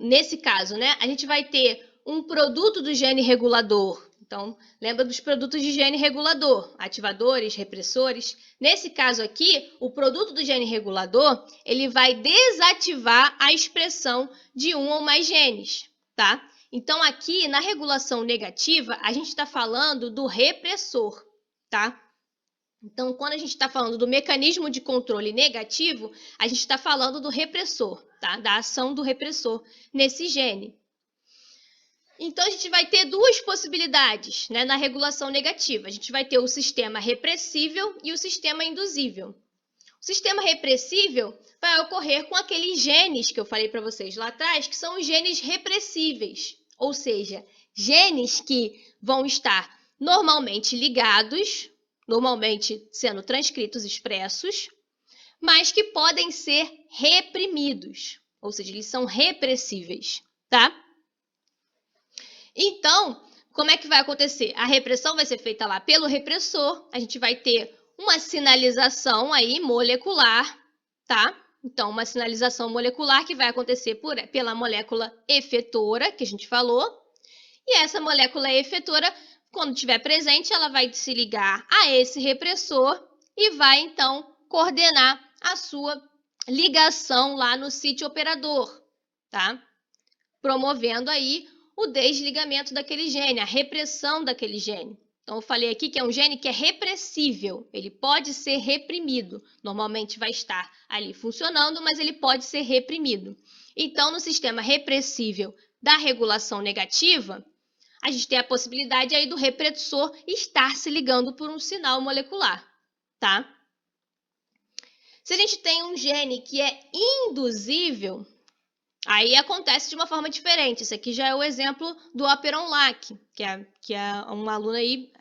nesse caso, né? A gente vai ter um produto do gene regulador. Então, lembra dos produtos de gene regulador, ativadores, repressores. Nesse caso aqui, o produto do gene regulador, ele vai desativar a expressão de um ou mais genes, tá? Então, aqui, na regulação negativa, a gente está falando do repressor, tá? Então, quando a gente está falando do mecanismo de controle negativo, a gente está falando do repressor, tá? Da ação do repressor nesse gene. Então, a gente vai ter duas possibilidades, né, na regulação negativa. A gente vai ter o sistema repressível e o sistema induzível. O sistema repressível vai ocorrer com aqueles genes que eu falei para vocês lá atrás, que são os genes repressíveis, ou seja, genes que vão estar normalmente ligados, normalmente sendo transcritos expressos, mas que podem ser reprimidos, ou seja, eles são repressíveis, tá? Então, como é que vai acontecer? A repressão vai ser feita lá pelo repressor, a gente vai ter uma sinalização aí molecular, tá? Então, uma sinalização molecular que vai acontecer pela molécula efetora, que a gente falou. E essa molécula efetora, quando estiver presente, ela vai se ligar a esse repressor e vai, então, coordenar a sua ligação lá no sítio operador, tá? Promovendo aí o desligamento daquele gene, a repressão daquele gene. Então, eu falei aqui que é um gene que é repressível, ele pode ser reprimido. Normalmente vai estar ali funcionando, mas ele pode ser reprimido. Então, no sistema repressível da regulação negativa, a gente tem a possibilidade aí do repressor estar se ligando por um sinal molecular, tá? Se a gente tem um gene que é induzível, aí acontece de uma forma diferente. Esse aqui já é o exemplo do Operon-Lac, que uma aluna aí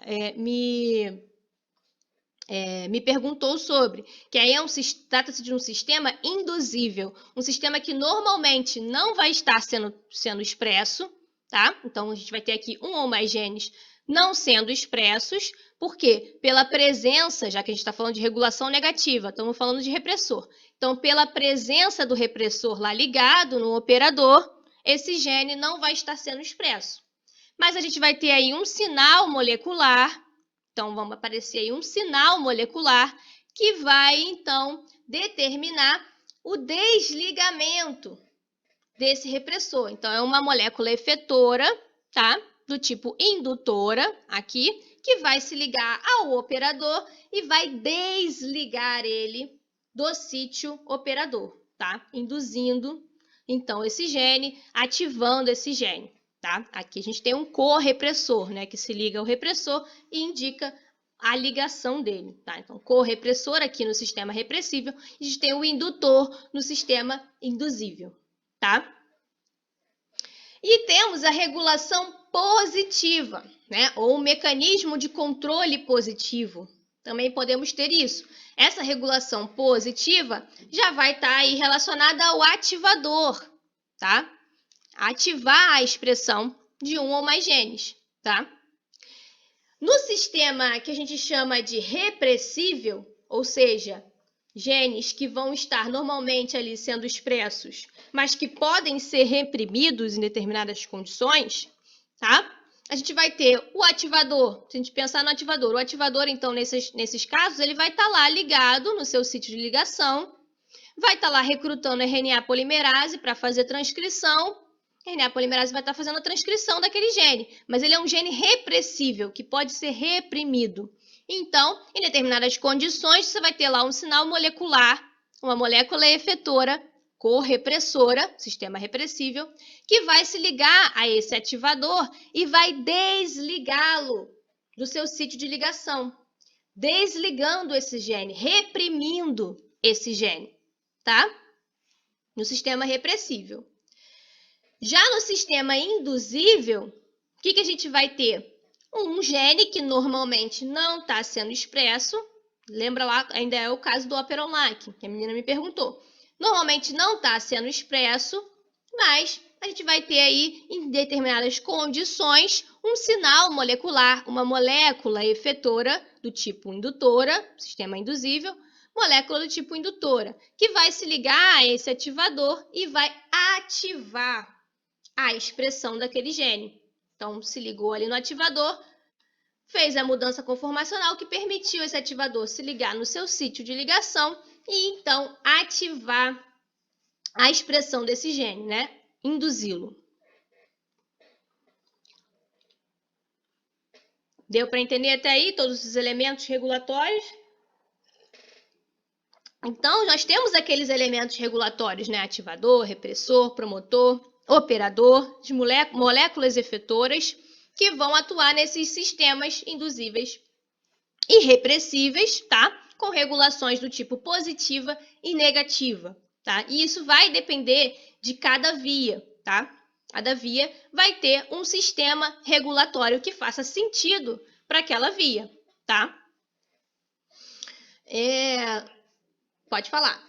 me perguntou sobre. Que aí trata-se de um sistema induzível, um sistema que normalmente não vai estar sendo expresso, tá? Então, a gente vai ter aqui um ou mais genes não sendo expressos, por quê? Pela presença, já que a gente está falando de regulação negativa, estamos falando de repressor. Então, pela presença do repressor lá ligado no operador, esse gene não vai estar sendo expresso. Mas a gente vai ter aí um sinal molecular, então vamos aparecer aí um sinal molecular que vai, então, determinar o desligamento desse repressor. Então, é uma molécula efetora, tá? Do tipo indutora, aqui, que vai se ligar ao operador e vai desligar ele do sítio operador, tá? Induzindo, então, esse gene, ativando esse gene, tá? Aqui a gente tem um correpressor, né? Que se liga ao repressor e indica a ligação dele, tá? Então, correpressor aqui no sistema repressível, a gente tem o indutor no sistema induzível, tá? E temos a regulação positiva, né? Ou o mecanismo de controle positivo, Também podemos ter isso. Essa regulação positiva já vai estar aí relacionada ao ativador, tá? Ativar a expressão de um ou mais genes, tá? No sistema que a gente chama de repressível, ou seja, genes que vão estar normalmente ali sendo expressos, mas que podem ser reprimidos em determinadas condições, tá? A gente vai ter o ativador. Se a gente pensar no ativador, o ativador, então, nesses casos, ele vai estar lá ligado no seu sítio de ligação, vai estar lá recrutando RNA polimerase para fazer transcrição. A RNA polimerase vai estar fazendo a transcrição daquele gene, mas ele é um gene repressível, que pode ser reprimido. Então, em determinadas condições, você vai ter lá um sinal molecular, uma molécula efetora, correpressora, sistema repressível, que vai se ligar a esse ativador e vai desligá-lo do seu sítio de ligação, desligando esse gene, reprimindo esse gene, tá? No sistema repressível. Já no sistema induzível, o que a gente vai ter? Um gene que normalmente não está sendo expresso. Lembra lá, ainda é o caso do Operon-like, que a menina me perguntou. Normalmente não está sendo expresso, mas a gente vai ter aí, em determinadas condições, um sinal molecular, uma molécula efetora do tipo indutora, sistema induzível, molécula do tipo indutora, que vai se ligar a esse ativador e vai ativar a expressão daquele gene. Então, se ligou ali no ativador, fez a mudança conformacional que permitiu esse ativador se ligar no seu sítio de ligação e, então, ativar a expressão desse gene, né? Induzi-lo. Deu para entender até aí todos os elementos regulatórios? Então, nós temos aqueles elementos regulatórios, né? Ativador, repressor, promotor, operador, de moléculas efetoras, que vão atuar nesses sistemas induzíveis e repressíveis, tá? Com regulações do tipo positiva e negativa, tá? E isso vai depender de cada via, tá? Cada via vai ter um sistema regulatório que faça sentido para aquela via, tá? Pode falar.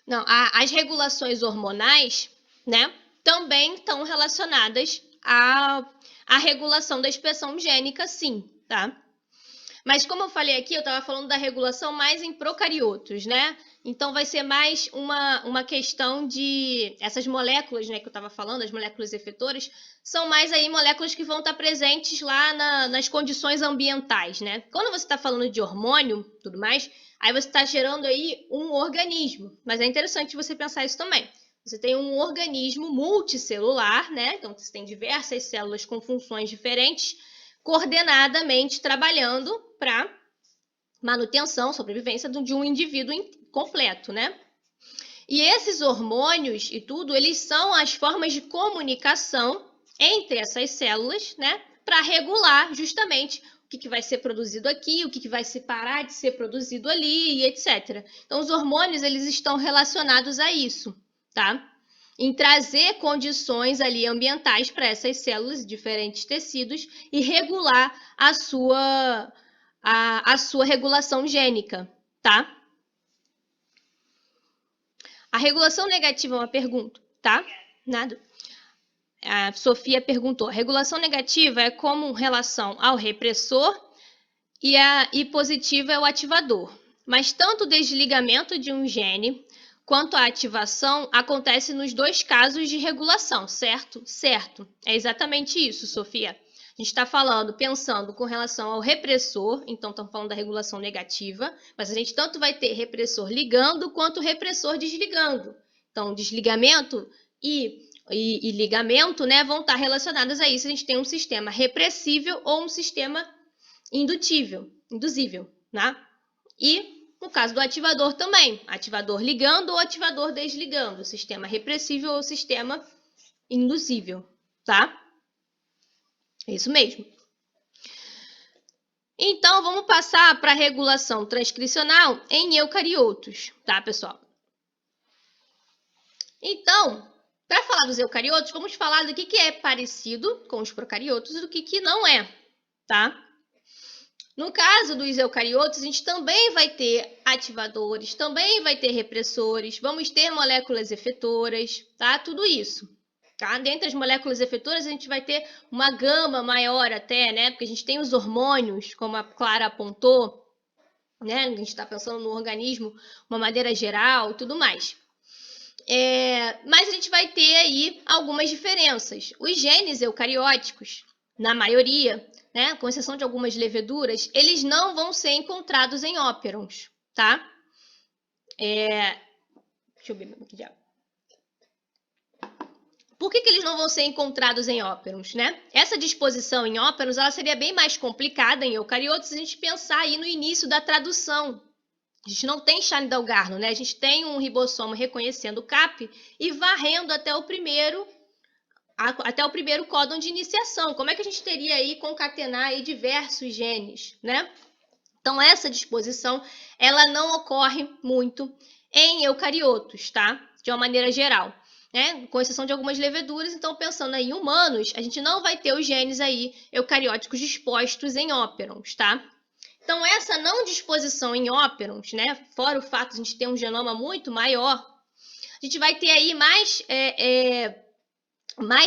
Não, as regulações hormonais, né, também estão relacionadas à regulação da expressão gênica, sim, tá? Mas como eu falei aqui, eu estava falando da regulação mais em procariotos, né? Então vai ser mais uma questão de essas moléculas, né, que eu estava falando, as moléculas efetoras, são mais aí moléculas que vão estar presentes lá nas condições ambientais, né? Quando você está falando de hormônio, tudo mais, aí você está gerando aí um organismo. Mas é interessante você pensar isso também. Você tem um organismo multicelular, né? Então você tem diversas células com funções diferentes, coordenadamente trabalhando para manutenção, sobrevivência de um indivíduo completo, né? E esses hormônios e tudo, eles são as formas de comunicação entre essas células, né? Para regular justamente o que vai ser produzido aqui, o que vai se parar de ser produzido ali, e etc. Então, os hormônios, eles estão relacionados a isso, tá? Em trazer condições ali ambientais para essas células, diferentes tecidos, e regular a sua regulação gênica, tá? A regulação negativa é uma pergunta, tá? Nada. A Sofia perguntou. A regulação negativa é como relação ao repressor e positiva é o ativador. Mas tanto o desligamento de um gene quanto a ativação acontece nos dois casos de regulação, certo? Certo. É exatamente isso, Sofia. A gente está pensando com relação ao repressor, então estamos falando da regulação negativa, mas a gente tanto vai ter repressor ligando quanto repressor desligando. Então, desligamento e ligamento, né, vão estar relacionados a isso. A gente tem um sistema repressível ou um sistema induzível, né? E no caso do ativador também, ativador ligando ou ativador desligando, sistema repressível ou sistema induzível, tá? É isso mesmo. Então, vamos passar para a regulação transcricional em eucariotos, tá, pessoal? Então, para falar dos eucariotos, vamos falar do que é parecido com os procariotos e do que não é, tá? No caso dos eucariotos, a gente também vai ter ativadores, também vai ter repressores, vamos ter moléculas efetoras, tá? Tudo isso, tá? Dentre as moléculas efetoras, a gente vai ter uma gama maior até, né? Porque a gente tem os hormônios, como a Clara apontou, né? A gente está pensando no organismo, uma maneira geral e tudo mais. Mas a gente vai ter aí algumas diferenças. Os genes eucarióticos, na maioria, né, com exceção de algumas leveduras, eles não vão ser encontrados em óperons, tá? Deixa eu beber aqui de água. Por que eles não vão ser encontrados em óperons, né? Essa disposição em óperons, ela seria bem mais complicada em eucariotos se a gente pensar aí no início da tradução. A gente não tem Shine-Dalgarno, né? A gente tem um ribossomo reconhecendo o CAP e varrendo até o primeiro códon de iniciação. Como é que a gente teria aí concatenar aí diversos genes, né? Então, essa disposição, ela não ocorre muito em eucariotos, tá? De uma maneira geral, né? Com exceção de algumas leveduras. Então, pensando aí em humanos, a gente não vai ter os genes aí eucarióticos dispostos em óperons, tá? Então, essa não disposição em óperons, né? Fora o fato de a gente ter um genoma muito maior, a gente vai ter aí mais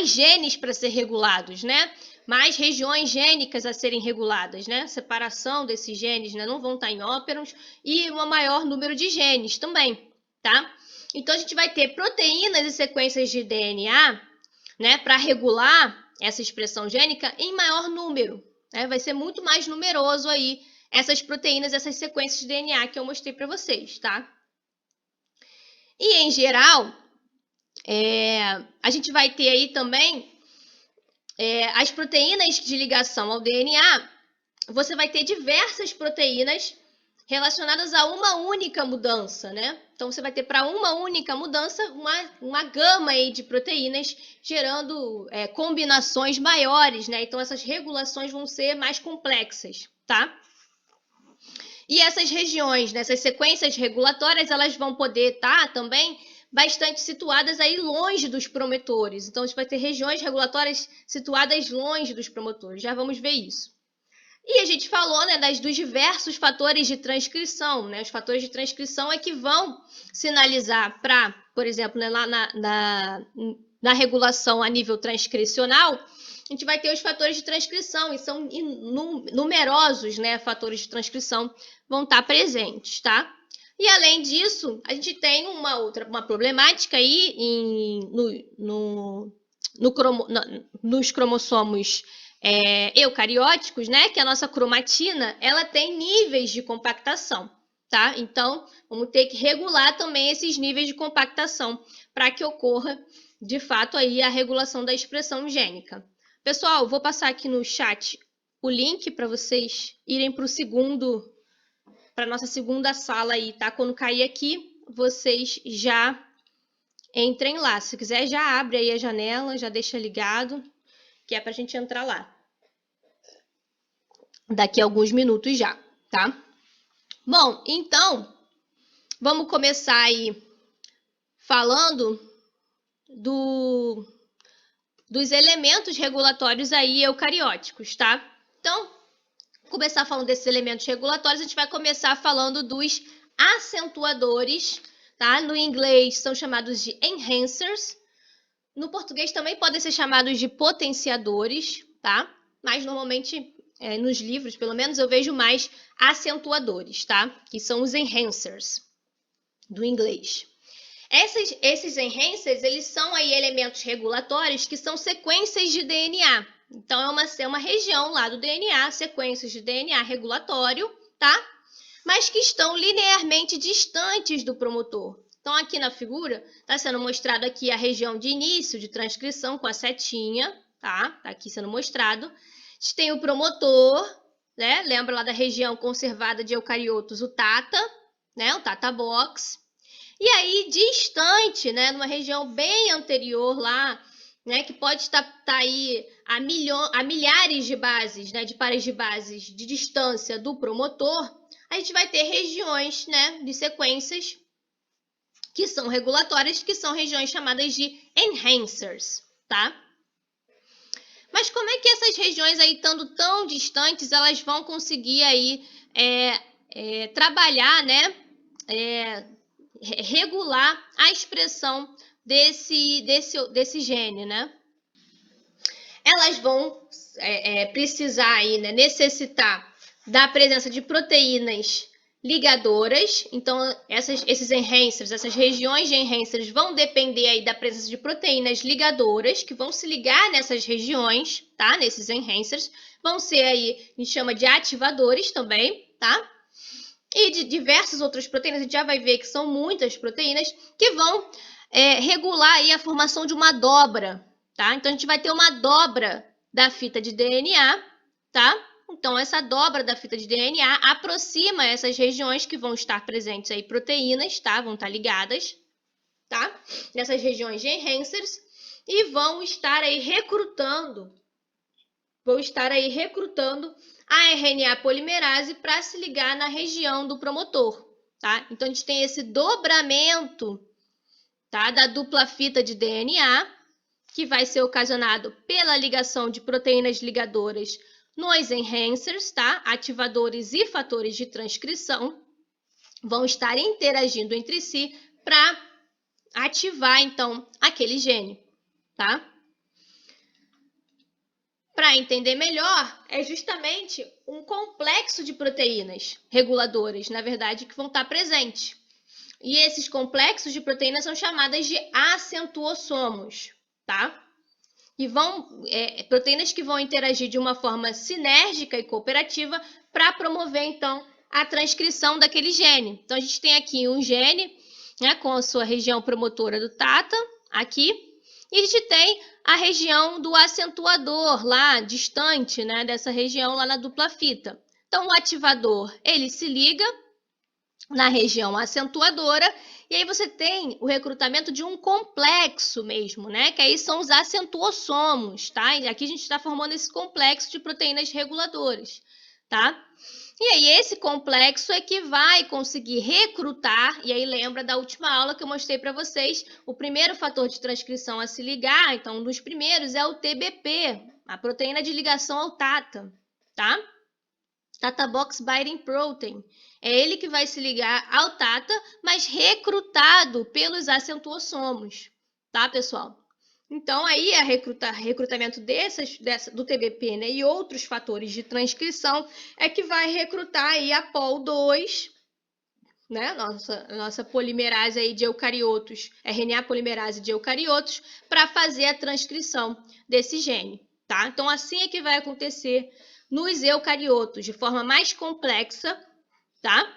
genes para ser regulados, né? Mais regiões gênicas a serem reguladas, né? Separação desses genes, né? Não vão estar em óperons e um maior número de genes também, tá? Então, a gente vai ter proteínas e sequências de DNA, né? Para regular essa expressão gênica em maior número, né? Vai ser muito mais numeroso aí essas proteínas, essas sequências de DNA que eu mostrei para vocês, tá? E, em geral, a gente vai ter aí também as proteínas de ligação ao DNA. Você vai ter diversas proteínas relacionadas a uma única mudança, né? Então, você vai ter para uma única mudança uma gama aí de proteínas gerando combinações maiores, né? Então, essas regulações vão ser mais complexas, tá? E essas regiões, né, essas sequências regulatórias, elas vão poder estar também bastante situadas aí longe dos promotores. Então, a gente vai ter regiões regulatórias situadas longe dos promotores. Já vamos ver isso. E a gente falou, né, dos diversos fatores de transcrição, né? Os fatores de transcrição é que vão sinalizar para, por exemplo, né, lá na regulação a nível transcricional, a gente vai ter os fatores de transcrição, e são numerosos, né, fatores de transcrição vão estar presentes, tá? E além disso, a gente tem uma problemática aí nos cromossomos eucarióticos, né? Que a nossa cromatina, ela tem níveis de compactação, tá? Então, vamos ter que regular também esses níveis de compactação para que ocorra, de fato, aí a regulação da expressão gênica. Pessoal, vou passar aqui no chat o link para vocês irem para nossa segunda sala aí, tá? Quando cair aqui, vocês já entrem lá. Se quiser, já abre aí a janela, já deixa ligado, que é para a gente entrar lá. Daqui a alguns minutos já, tá? Bom, então, vamos começar aí falando dos elementos regulatórios aí eucarióticos, tá? Então, começar falando desses elementos regulatórios, a gente vai começar falando dos acentuadores, tá? No inglês são chamados de enhancers. No português também podem ser chamados de potenciadores, tá? Mas normalmente nos livros, pelo menos, eu vejo mais acentuadores, tá? Que são os enhancers do inglês. Esses enhancers, eles são aí elementos regulatórios que são sequências de DNA. Então, é uma região lá do DNA, sequências de DNA regulatório, tá? Mas que estão linearmente distantes do promotor. Então, aqui na figura, está sendo mostrado aqui a região de início de transcrição com a setinha, tá? Está aqui sendo mostrado. A gente tem o promotor, né? Lembra lá da região conservada de eucariotos, o TATA, né? O TATA box. E aí, distante, né? Numa região bem anterior lá, né? Que pode estar aí a milhares de bases, né? De pares de bases de distância do promotor, a gente vai ter regiões, né? De sequências que são regulatórias, que são regiões chamadas de enhancers, tá? Mas como é que essas regiões aí, estando tão distantes, elas vão conseguir aí trabalhar, né? Regular a expressão desse gene, né? Elas vão precisar aí, né, necessitar da presença de proteínas ligadoras. Então, esses enhancers, essas regiões de enhancers vão depender aí da presença de proteínas ligadoras, que vão se ligar nessas regiões, tá? Nesses enhancers. Vão ser aí, a gente chama de ativadores também, tá? E de diversas outras proteínas, a gente já vai ver que são muitas proteínas que vão regular aí a formação de uma dobra, tá? Então, a gente vai ter uma dobra da fita de DNA, tá? Então, essa dobra da fita de DNA aproxima essas regiões que vão estar presentes aí, proteínas, tá? Vão estar ligadas, tá? Nessas regiões de enhancers e vão estar aí recrutando a RNA polimerase para se ligar na região do promotor, tá? Então, a gente tem esse dobramento, tá, da dupla fita de DNA, que vai ser ocasionado pela ligação de proteínas ligadoras nos enhancers, tá? Ativadores e fatores de transcrição vão estar interagindo entre si para ativar, então, aquele gene, tá? Para entender melhor, é justamente um complexo de proteínas reguladoras, na verdade, que vão estar presentes. E esses complexos de proteínas são chamadas de acentuossomos, tá? E proteínas que vão interagir de uma forma sinérgica e cooperativa para promover, então, a transcrição daquele gene. Então, a gente tem aqui um gene, né, com a sua região promotora do TATA, aqui, e a gente tem a região do acentuador lá, distante, né, dessa região lá na dupla fita. Então, o ativador, ele se liga na região acentuadora, e aí você tem o recrutamento de um complexo mesmo, né? Que aí são os acentuossomos, tá? E aqui a gente está formando esse complexo de proteínas reguladoras, tá? E aí esse complexo é que vai conseguir recrutar, e aí lembra da última aula que eu mostrei para vocês, o primeiro fator de transcrição a se ligar, então um dos primeiros é o TBP, a proteína de ligação ao TATA, tá? Tata Box Binding Protein. É ele que vai se ligar ao TATA, mas recrutado pelos acentuossomos, tá, pessoal? Então, aí, recrutamento do TBP, né, e outros fatores de transcrição é que vai recrutar aí a POL2, né, nossa polimerase aí de eucariotos, RNA polimerase de eucariotos, para fazer a transcrição desse gene, tá? Então, assim é que vai acontecer nos eucariotos, de forma mais complexa, tá?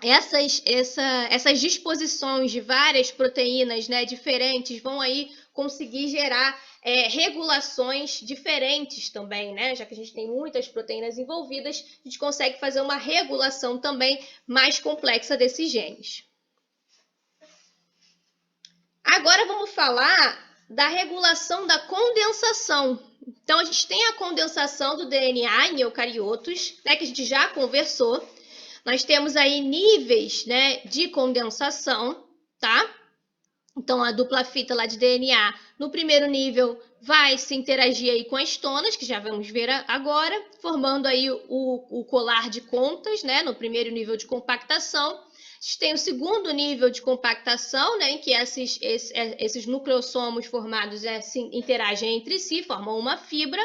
Essas disposições de várias proteínas, né, diferentes vão aí conseguir gerar regulações diferentes também, né? Já que a gente tem muitas proteínas envolvidas, a gente consegue fazer uma regulação também mais complexa desses genes. Agora vamos falar da regulação da condensação. Então, a gente tem a condensação do DNA em eucariotos, né, que a gente já conversou. Nós temos aí níveis, né, de condensação, tá? Então, a dupla fita lá de DNA, no primeiro nível, vai se interagir aí com as tonas, que já vamos ver agora, formando aí o colar de contas, né, no primeiro nível de compactação. A gente tem o segundo nível de compactação, né, em que esses nucleossomos formados interagem entre si, formam uma fibra.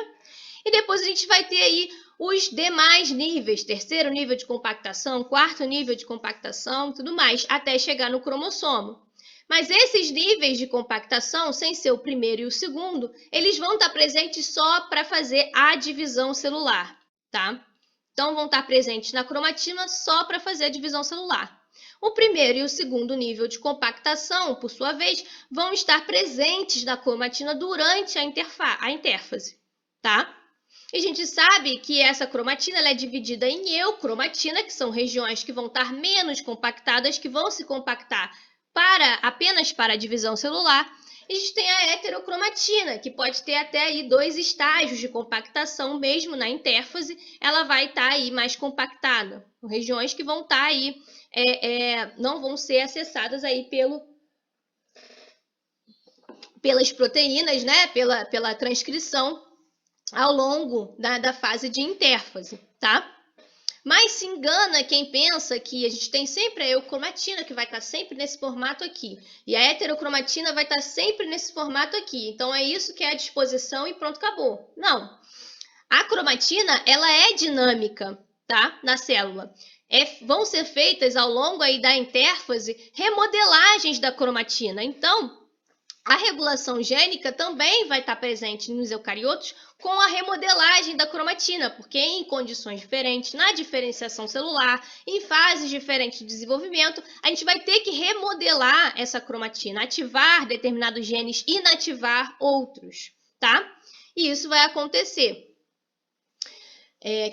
E depois a gente vai ter aí os demais níveis, terceiro nível de compactação, quarto nível de compactação, tudo mais, até chegar no cromossomo. Mas esses níveis de compactação, sem ser o primeiro e o segundo, eles vão estar presentes só para fazer a divisão celular, tá? Então, vão estar presentes na cromatina só para fazer a divisão celular. O primeiro e o segundo nível de compactação, por sua vez, vão estar presentes na cromatina durante a intérfase, tá? E a gente sabe que essa cromatina ela é dividida em eucromatina, que são regiões que vão estar menos compactadas, que vão se compactar apenas para a divisão celular. E a gente tem a heterocromatina, que pode ter até aí 2 estágios de compactação, mesmo na intérfase, ela vai estar aí mais compactada. Regiões que vão estar aí, não vão ser acessadas aí pelas proteínas, né? Pela transcrição ao longo da fase de intérfase, tá? Mas se engana quem pensa que a gente tem sempre a eucromatina, que vai estar sempre nesse formato aqui, e a heterocromatina vai estar sempre nesse formato aqui. Então, é isso que é a disposição e pronto, acabou. Não. A cromatina, ela é dinâmica, tá? Na célula. Vão ser feitas ao longo aí da intérfase remodelagens da cromatina. Então, a regulação gênica também vai estar presente nos eucariotos com a remodelagem da cromatina, porque em condições diferentes, na diferenciação celular, em fases diferentes de desenvolvimento, a gente vai ter que remodelar essa cromatina, ativar determinados genes, inativar outros, tá? E isso vai acontecer.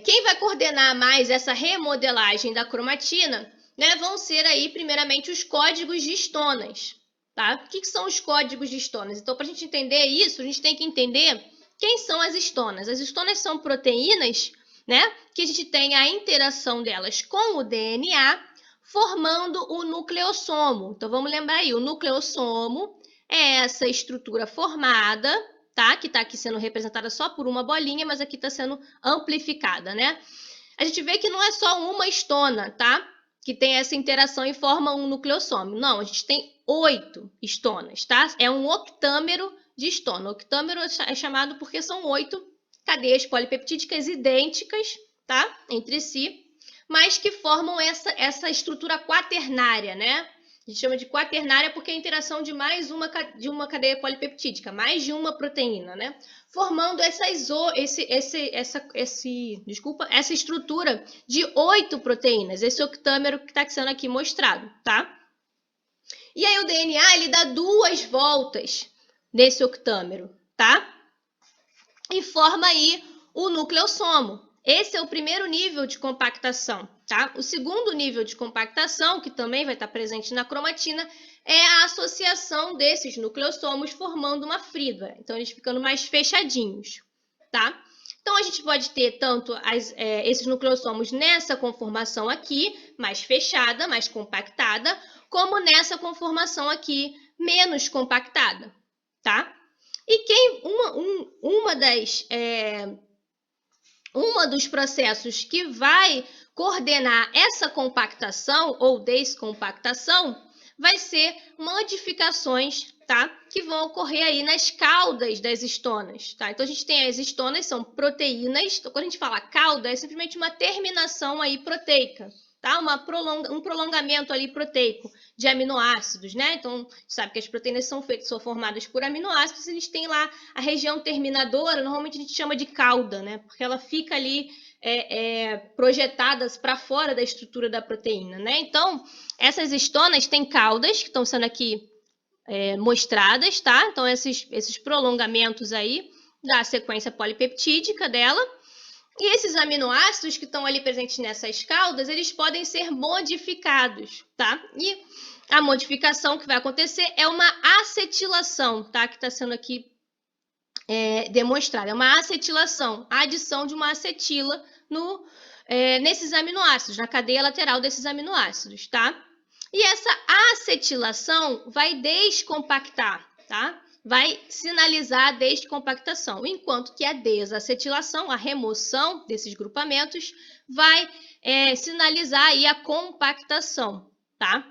Quem vai coordenar mais essa remodelagem da cromatina, né, vão ser aí, primeiramente, os códigos de histonas. Tá? O que são os códigos de histonas? Então, para a gente entender isso, a gente tem que entender quem são as histonas. As histonas são proteínas, né, que a gente tem a interação delas com o DNA, formando o nucleossomo. Então, vamos lembrar aí, o nucleossomo é essa estrutura formada, tá? Que está aqui sendo representada só por uma bolinha, mas aqui está sendo amplificada, né? A gente vê que não é só uma histona, tá? Que tem essa interação e forma um nucleossomo. Não, a gente tem 8 histonas, tá? É um octâmero de histona. O octâmero é chamado porque são 8 cadeias polipeptídicas idênticas, tá? Entre si, mas que formam essa estrutura quaternária, né? A gente chama de quaternária porque é a interação de mais de uma cadeia polipeptídica, mais de uma proteína, né? Formando essa estrutura de 8 proteínas, esse octâmero que está sendo aqui mostrado, tá? E aí o DNA, ele dá 2 voltas nesse octâmero, tá? E forma aí o nucleossomo. Esse é o primeiro nível de compactação, tá? O segundo nível de compactação, que também vai estar presente na cromatina, é a associação desses nucleossomos formando uma frídula. Então, eles ficando mais fechadinhos, tá? Então, a gente pode ter tanto esses nucleossomos nessa conformação aqui, mais fechada, mais compactada, como nessa conformação aqui, menos compactada, tá? E uma dos processos que vai coordenar essa compactação ou descompactação vai ser modificações, tá? Que vão ocorrer aí nas caudas das histonas, tá? Então, a gente tem as histonas, são proteínas. Então, quando a gente fala cauda, é simplesmente uma terminação aí proteica, tá? Um prolongamento ali proteico de aminoácidos, né? Então, a gente sabe que as proteínas são formadas por aminoácidos e eles têm lá a região terminadora, normalmente a gente chama de cauda, né? Porque ela fica ali projetadas para fora da estrutura da proteína, né? Então, essas histonas têm caudas, que estão sendo aqui mostradas, tá? Então, esses prolongamentos aí da sequência polipeptídica dela. E esses aminoácidos que estão ali presentes nessas caudas, eles podem ser modificados, tá? E a modificação que vai acontecer é uma acetilação, tá? Que está sendo aqui demonstrada. É uma acetilação, a adição de uma acetila nesses aminoácidos, na cadeia lateral desses aminoácidos, tá? E essa acetilação vai descompactar, tá? Vai sinalizar a descompactação, enquanto que a desacetilação, a remoção desses grupamentos, vai sinalizar aí a compactação, tá?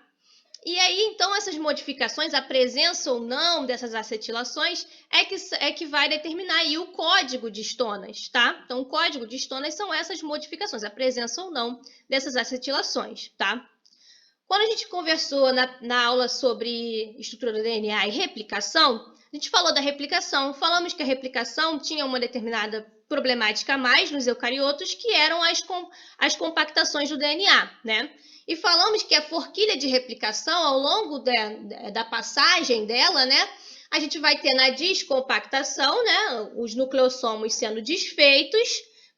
E aí, então, essas modificações, a presença ou não dessas acetilações, é que vai determinar aí o código de histonas, tá? Então, o código de histonas são essas modificações, a presença ou não dessas acetilações, tá? Quando a gente conversou na aula sobre estrutura do DNA e replicação, a gente falou da replicação, falamos que a replicação tinha uma determinada problemática a mais nos eucariotos, que eram as compactações do DNA, né? E falamos que a forquilha de replicação, ao longo da passagem dela, né, a gente vai ter na descompactação, né, os nucleossomos sendo desfeitos,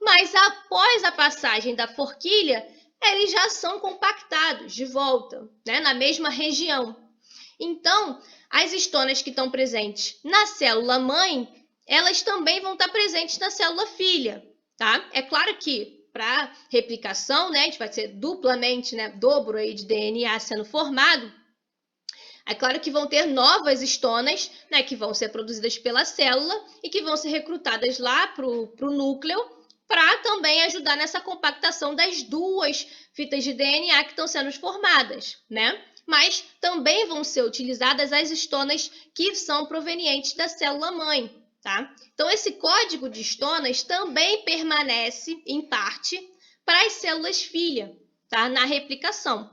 mas após a passagem da forquilha, eles já são compactados de volta, né, na mesma região. Então, as histonas que estão presentes na célula mãe, elas também vão estar presentes na célula filha, tá? É claro que para replicação, né, a gente vai ser duplamente, né, dobro aí de DNA sendo formado, É claro que vão ter novas histonas, né, que vão ser produzidas pela célula e que vão ser recrutadas lá para o núcleo para também ajudar nessa compactação das duas fitas de DNA que estão sendo formadas, né? Mas também vão ser utilizadas as histonas que são provenientes da célula-mãe, tá? Então, esse código de histonas também permanece, em parte, para as células-filha, tá? Na replicação.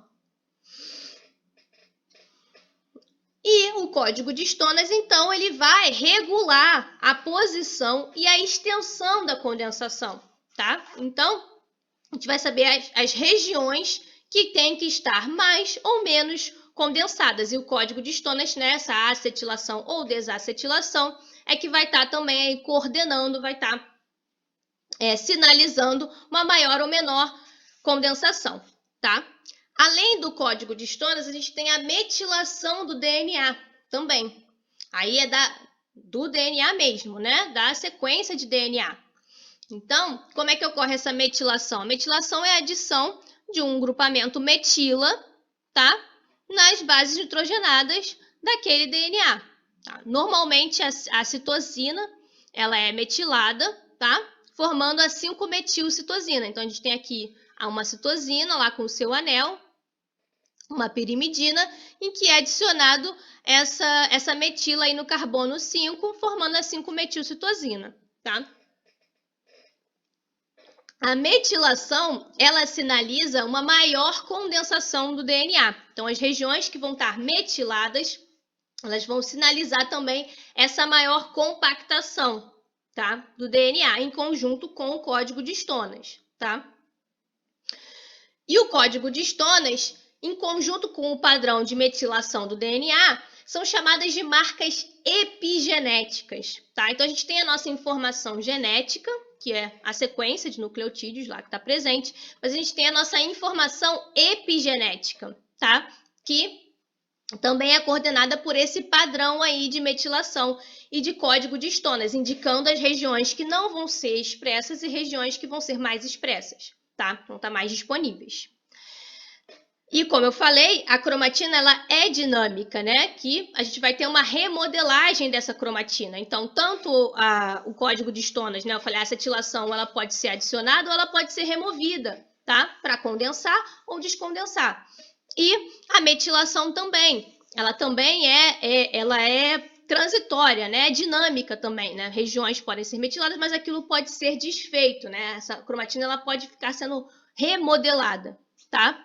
E o código de histonas, então, ele vai regular a posição e a extensão da condensação, tá? Então, a gente vai saber as regiões que têm que estar mais ou menos condensadas. E o código de histonas, né, essa acetilação ou desacetilação, é que vai estar também aí coordenando, vai estar sinalizando uma maior ou menor condensação, tá? Além do código de histonas, a gente tem a metilação do DNA também. Aí é do DNA mesmo, né? Da sequência de DNA. Então, como é que ocorre essa metilação? A metilação é a adição de um grupamento metila, tá? Nas bases nitrogenadas daquele DNA. Tá? Normalmente, a citosina, ela é metilada, tá? Formando a 5-metilcitosina. Então, a gente tem aqui uma citosina lá com o seu anel, uma pirimidina, em que é adicionado essa metila aí no carbono 5, formando a 5-metilcitosina, tá? A metilação, ela sinaliza uma maior condensação do DNA. Então, as regiões que vão estar metiladas, elas vão sinalizar também essa maior compactação, tá? Do DNA, em conjunto com o código de histonas, tá? E o código de histonas, em conjunto com o padrão de metilação do DNA, são chamadas de marcas epigenéticas, tá? Então, a gente tem a nossa informação genética, que é a sequência de nucleotídeos lá que está presente, mas a gente tem a nossa informação epigenética, tá? Que também é coordenada por esse padrão aí de metilação e de código de histonas, indicando as regiões que não vão ser expressas e regiões que vão ser mais expressas, tá? Vão estar mais disponíveis. E como eu falei, a cromatina ela é dinâmica, né? Que a gente vai ter uma remodelagem dessa cromatina. Então, tanto o código de histonas, né? Eu falei, a acetilação ela pode ser adicionada ou ela pode ser removida, tá? Para condensar ou descondensar. E a metilação também. Ela também ela é transitória, né? É dinâmica também, né? Regiões podem ser metiladas, mas aquilo pode ser desfeito, né? Essa cromatina ela pode ficar sendo remodelada, tá?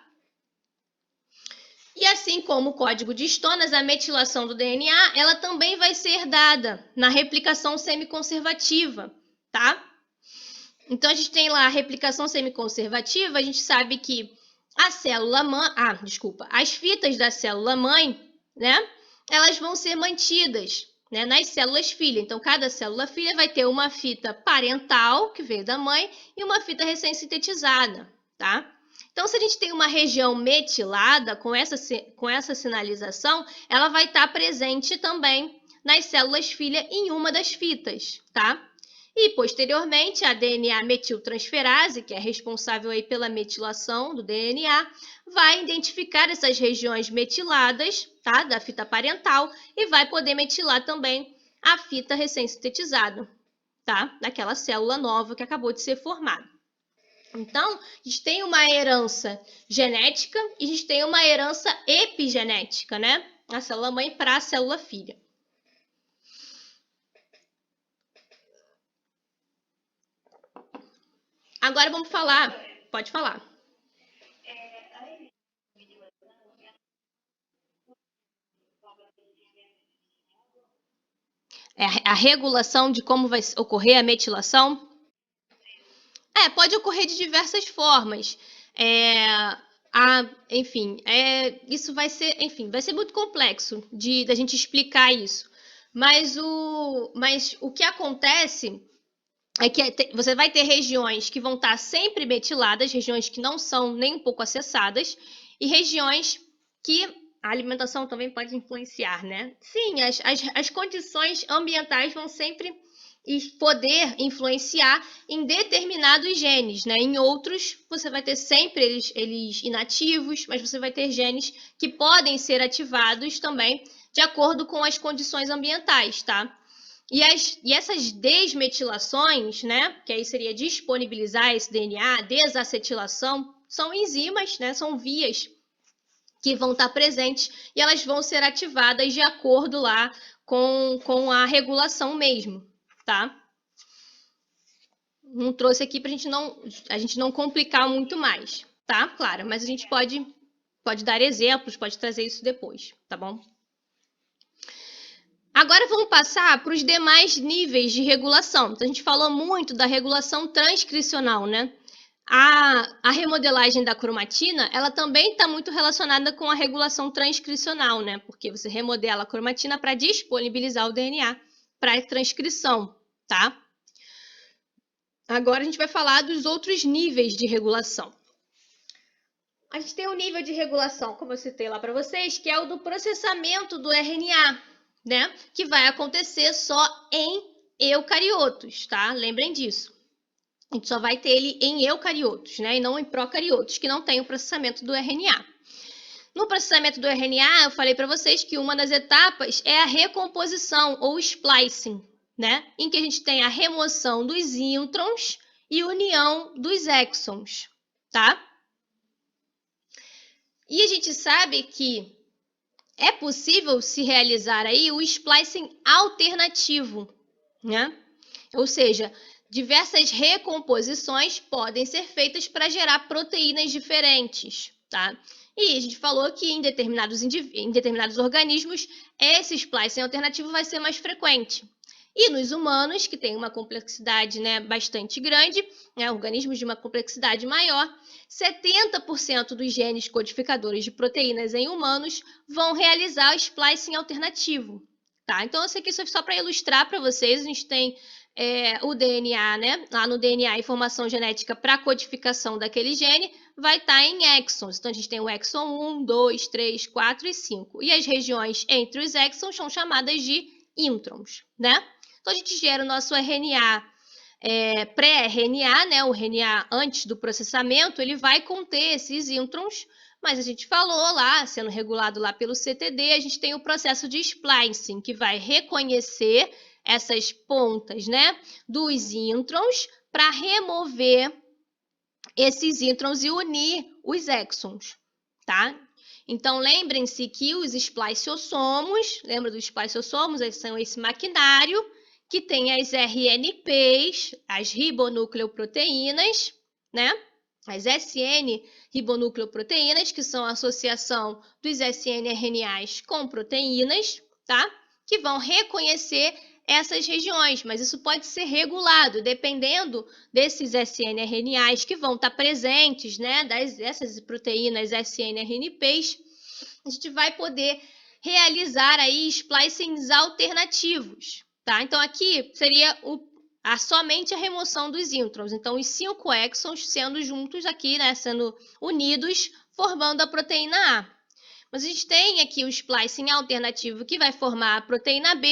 E assim como o código de histonas, a metilação do DNA, ela também vai ser dada na replicação semiconservativa, tá? Então, a gente tem lá a replicação semiconservativa, a gente sabe que a célula-mãe, as fitas da célula-mãe, né? Elas vão ser mantidas, né, nas células-filha. Então, cada célula-filha vai ter uma fita parental, que veio da mãe, e uma fita recém-sintetizada, tá? Então, se a gente tem uma região metilada com essa sinalização, ela vai estar presente também nas células-filha em uma das fitas, tá? E, posteriormente, a DNA metiltransferase, que é responsável aí pela metilação do DNA, vai identificar essas regiões metiladas, tá? Da fita parental e vai poder metilar também a fita recém-sintetizada, tá? Daquela célula nova que acabou de ser formada. Então, a gente tem uma herança genética e a gente tem uma herança epigenética, né? A célula-mãe para a célula-filha. Agora vamos falar. Pode falar. A regulação de como vai ocorrer a metilação? Pode ocorrer de diversas formas. Enfim, isso vai ser muito complexo da gente explicar isso. Mas o que acontece é que você vai ter regiões que vão estar sempre metiladas, regiões que não são nem um pouco acessadas, e regiões que a alimentação também pode influenciar, né? Sim, as condições ambientais vão sempre e poder influenciar em determinados genes, né? Em outros, você vai ter sempre eles inativos, mas você vai ter genes que podem ser ativados também de acordo com as condições ambientais, tá? E essas desmetilações, né, que aí seria disponibilizar esse DNA, desacetilação, são enzimas, né, são vias que vão estar presentes e elas vão ser ativadas de acordo lá com a regulação mesmo, tá? Não trouxe aqui para a gente não complicar muito mais, tá? Claro, mas a gente pode dar exemplos, pode trazer isso depois, tá bom? Agora vamos passar para os demais níveis de regulação. Então, a gente falou muito da regulação transcricional, né? A remodelagem da cromatina, ela também está muito relacionada com a regulação transcricional, né? Porque você remodela a cromatina para disponibilizar o DNA para transcrição, tá? Agora a gente vai falar dos outros níveis de regulação. A gente tem um nível de regulação, como eu citei lá para vocês, que é o do processamento do RNA, né? Que vai acontecer só em eucariotos, tá? Lembrem disso. A gente só vai ter ele em eucariotos, né? E não em procariotos, que não tem o processamento do RNA. No processamento do RNA, eu falei para vocês que uma das etapas é a recomposição ou splicing, né? Em que a gente tem a remoção dos introns e união dos exons, tá? E a gente sabe que é possível se realizar aí o splicing alternativo, né? Ou seja, diversas recomposições podem ser feitas para gerar proteínas diferentes, tá? E a gente falou que em determinados organismos esse splicing alternativo vai ser mais frequente. E nos humanos, que tem uma complexidade, né, bastante grande, né, organismos de uma complexidade maior, 70% dos genes codificadores de proteínas em humanos vão realizar o splicing alternativo, tá? Então, isso aqui é só para ilustrar para vocês. A gente tem o DNA, né? Lá no DNA, a informação genética para codificação daquele gene vai estar em exons. Então, a gente tem o exon 1, 2, 3, 4 e 5. E as regiões entre os exons são chamadas de introns, né? Então, a gente gera o nosso RNA pré-RNA, né? O RNA antes do processamento, ele vai conter esses introns, mas a gente falou lá, sendo regulado lá pelo CTD, a gente tem o processo de splicing, que vai reconhecer essas pontas, né, dos introns para remover esses introns e unir os exons, tá? Então, lembrem-se que os spliceossomos, lembra dos spliceossomos? Eles são esse maquinário que tem as RNPs, as ribonucleoproteínas, né? As SN ribonucleoproteínas, que são a associação dos SNRNAs com proteínas, tá? Que vão reconhecer essas regiões, mas isso pode ser regulado dependendo desses SNRNAs que vão estar presentes, né, dessas proteínas SNRNPs, a gente vai poder realizar aí splicings alternativos, tá? Então aqui seria somente a remoção dos introns, então os 5 exons sendo juntos aqui, né, sendo unidos, formando a proteína A. Mas a gente tem aqui o splicing alternativo que vai formar a proteína B,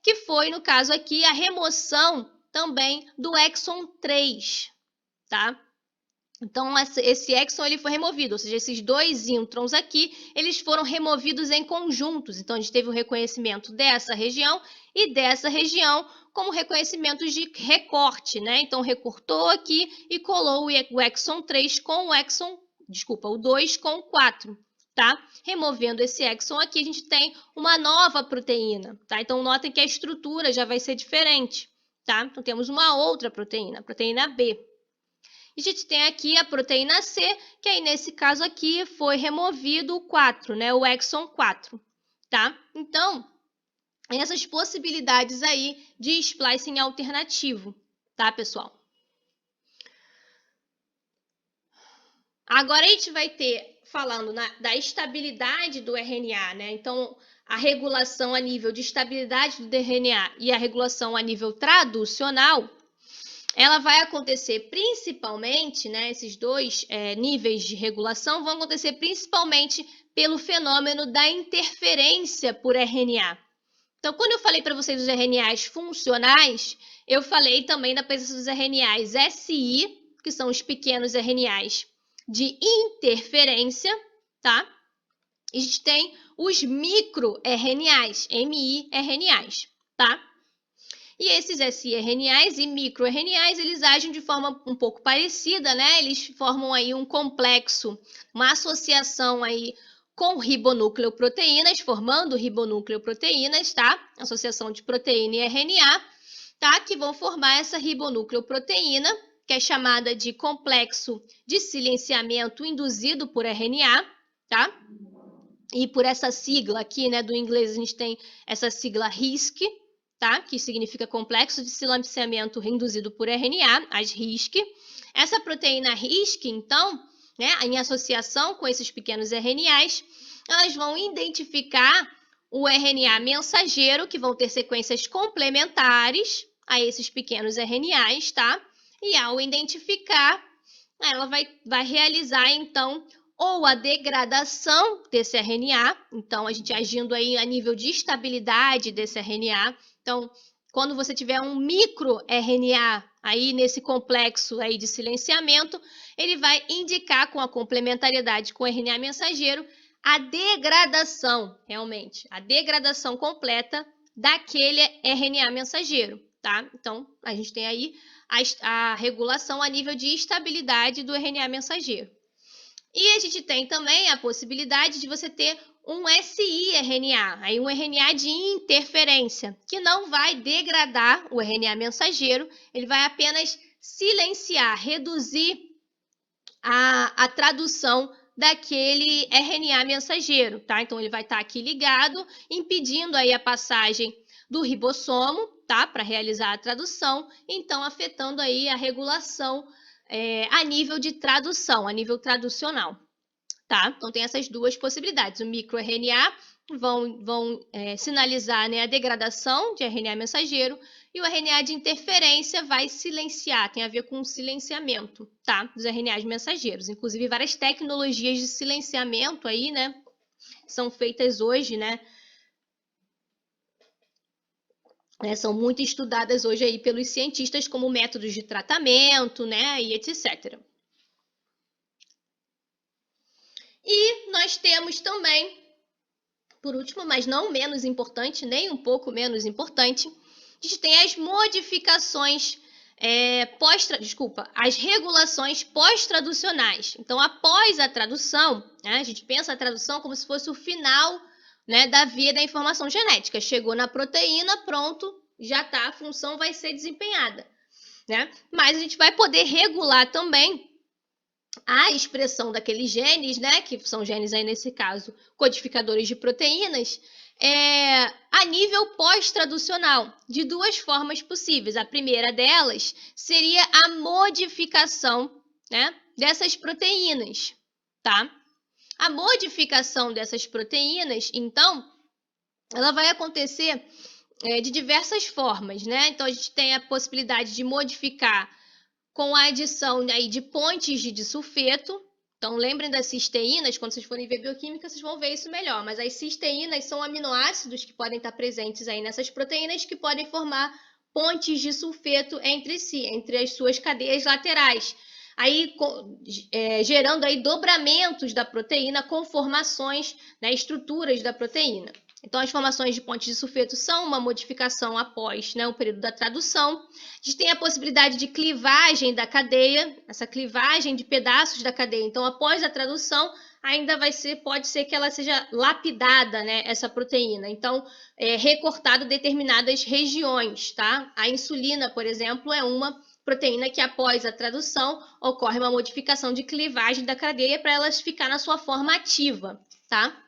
que foi, no caso aqui, a remoção também do exon 3, tá? Então, esse exon ele foi removido, ou seja, esses dois introns aqui, eles foram removidos em conjuntos. Então, a gente teve o reconhecimento dessa região e dessa região como reconhecimentos de recorte, né? Então, recortou aqui e colou o exon 3 com o 2 com o 4. Tá? Removendo esse exon aqui, a gente tem uma nova proteína, tá? Então, notem que a estrutura já vai ser diferente, tá? Então, temos uma outra proteína, a proteína B. E a gente tem aqui a proteína C, que aí, nesse caso aqui, foi removido o 4, né? O exon 4, tá? Então, essas possibilidades aí de splicing alternativo, tá, pessoal? Agora, a gente vai ter falando da estabilidade do RNA, né? Então, a regulação a nível de estabilidade do RNA e a regulação a nível traducional, ela vai acontecer principalmente, né? Esses dois níveis de regulação vão acontecer principalmente pelo fenômeno da interferência por RNA. Então, quando eu falei para vocês dos RNAs funcionais, eu falei também da presença dos RNAs SI, que são os pequenos RNAs de interferência, tá? E a gente tem os microRNAs, miRNAs, tá? E esses siRNAs e microRNAs, eles agem de forma um pouco parecida, né? Eles formam aí um complexo, uma associação aí com ribonucleoproteínas, formando ribonucleoproteínas, tá? Associação de proteína e RNA, tá? Que vão formar essa ribonucleoproteína, que é chamada de complexo de silenciamento induzido por RNA, tá? E por essa sigla aqui, né, do inglês, a gente tem essa sigla RISC, tá? Que significa complexo de silenciamento induzido por RNA, as RISC. Essa proteína RISC, então, né, em associação com esses pequenos RNAs, elas vão identificar o RNA mensageiro, que vão ter sequências complementares a esses pequenos RNAs, tá? E ao identificar, ela vai realizar, então, ou a degradação desse RNA, então a gente agindo aí a nível de estabilidade desse RNA. Então, quando você tiver um microRNA aí nesse complexo aí de silenciamento, ele vai indicar com a complementariedade com o RNA mensageiro a degradação, realmente, a degradação completa daquele RNA mensageiro, tá? Então, a gente tem aí a regulação a nível de estabilidade do RNA mensageiro. E a gente tem também a possibilidade de você ter um siRNA, aí um RNA de interferência, que não vai degradar o RNA mensageiro, ele vai apenas silenciar, reduzir a tradução daquele RNA mensageiro, tá? Então ele vai estar aqui ligado, impedindo aí a passagem do ribossomo, tá? Para realizar a tradução, então afetando aí a regulação a nível de tradução, a nível traducional, tá? Então tem essas duas possibilidades. O microRNA vão sinalizar, né, a degradação de RNA mensageiro e o RNA de interferência vai silenciar, tem a ver com o silenciamento, tá? Dos RNAs mensageiros. Inclusive várias tecnologias de silenciamento aí, né, são feitas hoje, né? São muito estudadas hoje aí pelos cientistas como métodos de tratamento, né, e etc. E nós temos também, por último, mas não menos importante, nem um pouco menos importante, a gente tem as modificações as regulações pós-traducionais. Então, após a tradução, né, a gente pensa a tradução como se fosse o final, né, da via da informação genética. Chegou na proteína, pronto, já está, a função vai ser desempenhada, né? Mas a gente vai poder regular também a expressão daqueles genes, né, que são genes aí nesse caso codificadores de proteínas, a nível pós-traducional, de duas formas possíveis. A primeira delas seria a modificação, né, dessas proteínas, tá? A modificação dessas proteínas, então, ela vai acontecer de diversas formas, né? Então, a gente tem a possibilidade de modificar com a adição aí de pontes de disulfeto. Então, lembrem das cisteínas, quando vocês forem ver bioquímica, vocês vão ver isso melhor. Mas as cisteínas são aminoácidos que podem estar presentes aí nessas proteínas que podem formar pontes de sulfeto entre si, entre as suas cadeias laterais. Aí, gerando aí dobramentos da proteína, conformações, né, estruturas da proteína. Então, as formações de pontes de sulfeto são uma modificação após, né, o período da tradução. A gente tem a possibilidade de clivagem da cadeia, essa clivagem de pedaços da cadeia. Então, após a tradução, ainda pode ser que ela seja lapidada, né, essa proteína. Então, recortado determinadas regiões, tá? A insulina, por exemplo, é uma proteína que após a tradução ocorre uma modificação de clivagem da cadeia para ela ficar na sua forma ativa, tá?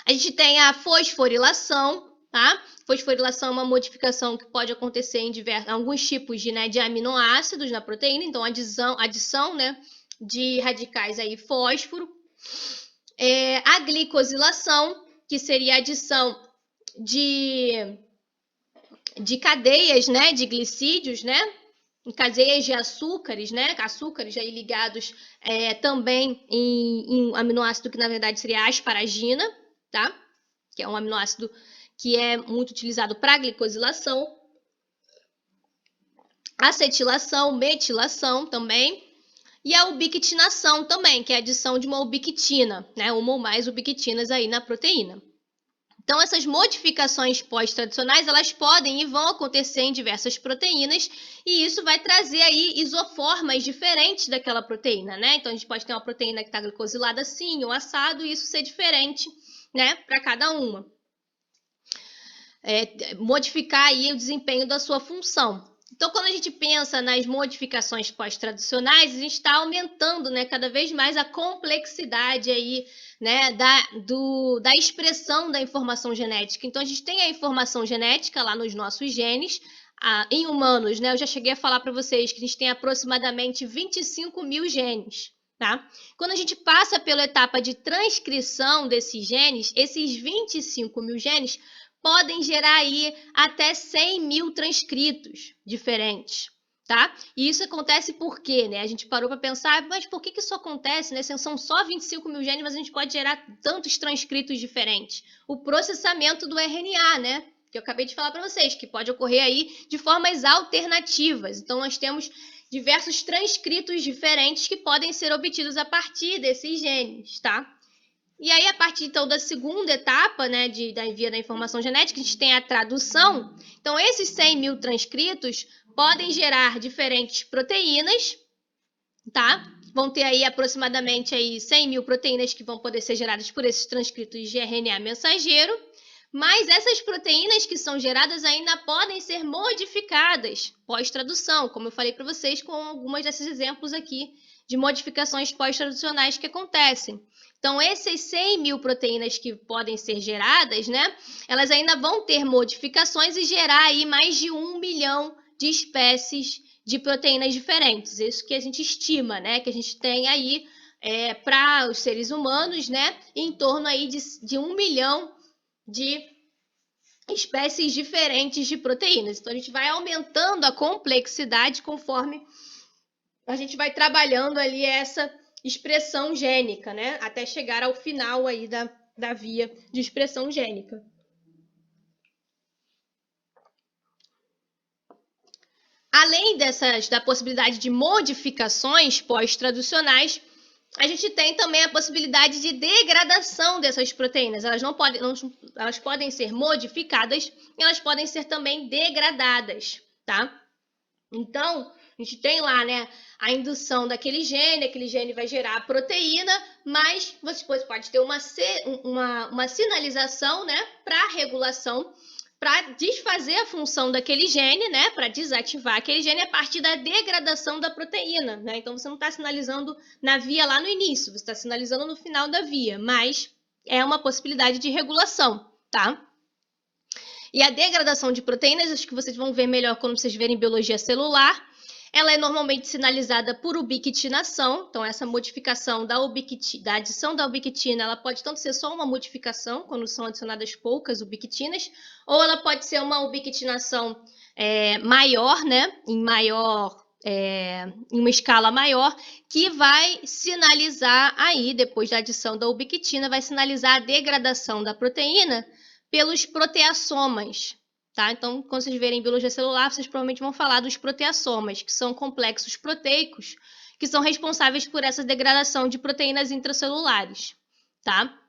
A gente tem a fosforilação, tá? Fosforilação é uma modificação que pode acontecer em alguns tipos de aminoácidos na proteína, então adição, né, de radicais aí fósforo. A glicosilação, que seria a adição de cadeias, né, de glicídios, né, em cadeias de açúcares, né, açúcares aí ligados também em aminoácido que na verdade seria a asparagina, tá? Que é um aminoácido que é muito utilizado para glicosilação. acetilação, metilação também, e a ubiquitinação também, que é a adição de uma ubiquitina, né? Uma ou mais ubiquitinas aí na proteína. Então, essas modificações pós-traducionais, elas podem e vão acontecer em diversas proteínas, e isso vai trazer aí isoformas diferentes daquela proteína, né? Então, a gente pode ter uma proteína que está glicosilada assim, ou assado, e isso ser diferente, né, para cada uma. Modificar aí o desempenho da sua função. Então, quando a gente pensa nas modificações pós-traducionais, a gente está aumentando, né, cada vez mais a complexidade aí, né, da expressão da informação genética. Então, a gente tem a informação genética lá nos nossos genes. Em humanos, né, eu já cheguei a falar para vocês que a gente tem aproximadamente 25 mil genes. Tá? Quando a gente passa pela etapa de transcrição desses genes, esses 25 mil genes podem gerar aí até 100 mil transcritos diferentes, tá? E isso acontece por quê, né? A gente parou para pensar, mas por que isso acontece, né? São só 25 mil genes, mas a gente pode gerar tantos transcritos diferentes. O processamento do RNA, né? Que eu acabei de falar para vocês, que pode ocorrer aí de formas alternativas. Então, nós temos diversos transcritos diferentes que podem ser obtidos a partir desses genes, tá? E aí, a partir então da segunda etapa, né, da envia da informação genética, a gente tem a tradução. Então, esses 100 mil transcritos podem gerar diferentes proteínas, tá? Vão ter aí aproximadamente aí 100 mil proteínas que vão poder ser geradas por esses transcritos de RNA mensageiro. Mas essas proteínas que são geradas ainda podem ser modificadas pós-tradução, como eu falei para vocês com alguns desses exemplos aqui de modificações pós-traducionais que acontecem. Então, esses 100 mil proteínas que podem ser geradas, né, elas ainda vão ter modificações e gerar aí mais de 1 milhão de espécies de proteínas diferentes. Isso que a gente estima, né, que a gente tem aí para os seres humanos, né, em torno aí de 1 milhão de espécies diferentes de proteínas. Então, a gente vai aumentando a complexidade conforme a gente vai trabalhando ali essa expressão gênica, né? Até chegar ao final aí da via de expressão gênica. Além da possibilidade de modificações pós-traducionais, a gente tem também a possibilidade de degradação dessas proteínas. Elas podem ser modificadas e elas podem ser também degradadas, tá? Então, a gente tem lá, né, a indução daquele gene, aquele gene vai gerar a proteína, mas você pode ter uma sinalização, né, para regulação, para desfazer a função daquele gene, né, para desativar aquele gene a partir da degradação da proteína, né? Então, você não está sinalizando na via lá no início, você está sinalizando no final da via, mas é uma possibilidade de regulação, tá? E a degradação de proteínas, acho que vocês vão ver melhor quando vocês verem biologia celular, ela é normalmente sinalizada por ubiquitinação. Então, essa modificação da adição da ubiquitina, ela pode tanto ser só uma modificação, quando são adicionadas poucas ubiquitinas, ou ela pode ser uma ubiquitinação maior, né? Em uma escala maior, que vai sinalizar aí, depois da adição da ubiquitina, vai sinalizar a degradação da proteína pelos proteassomas, tá? Então, quando vocês verem biologia celular, vocês provavelmente vão falar dos proteassomas, que são complexos proteicos, que são responsáveis por essa degradação de proteínas intracelulares, tá?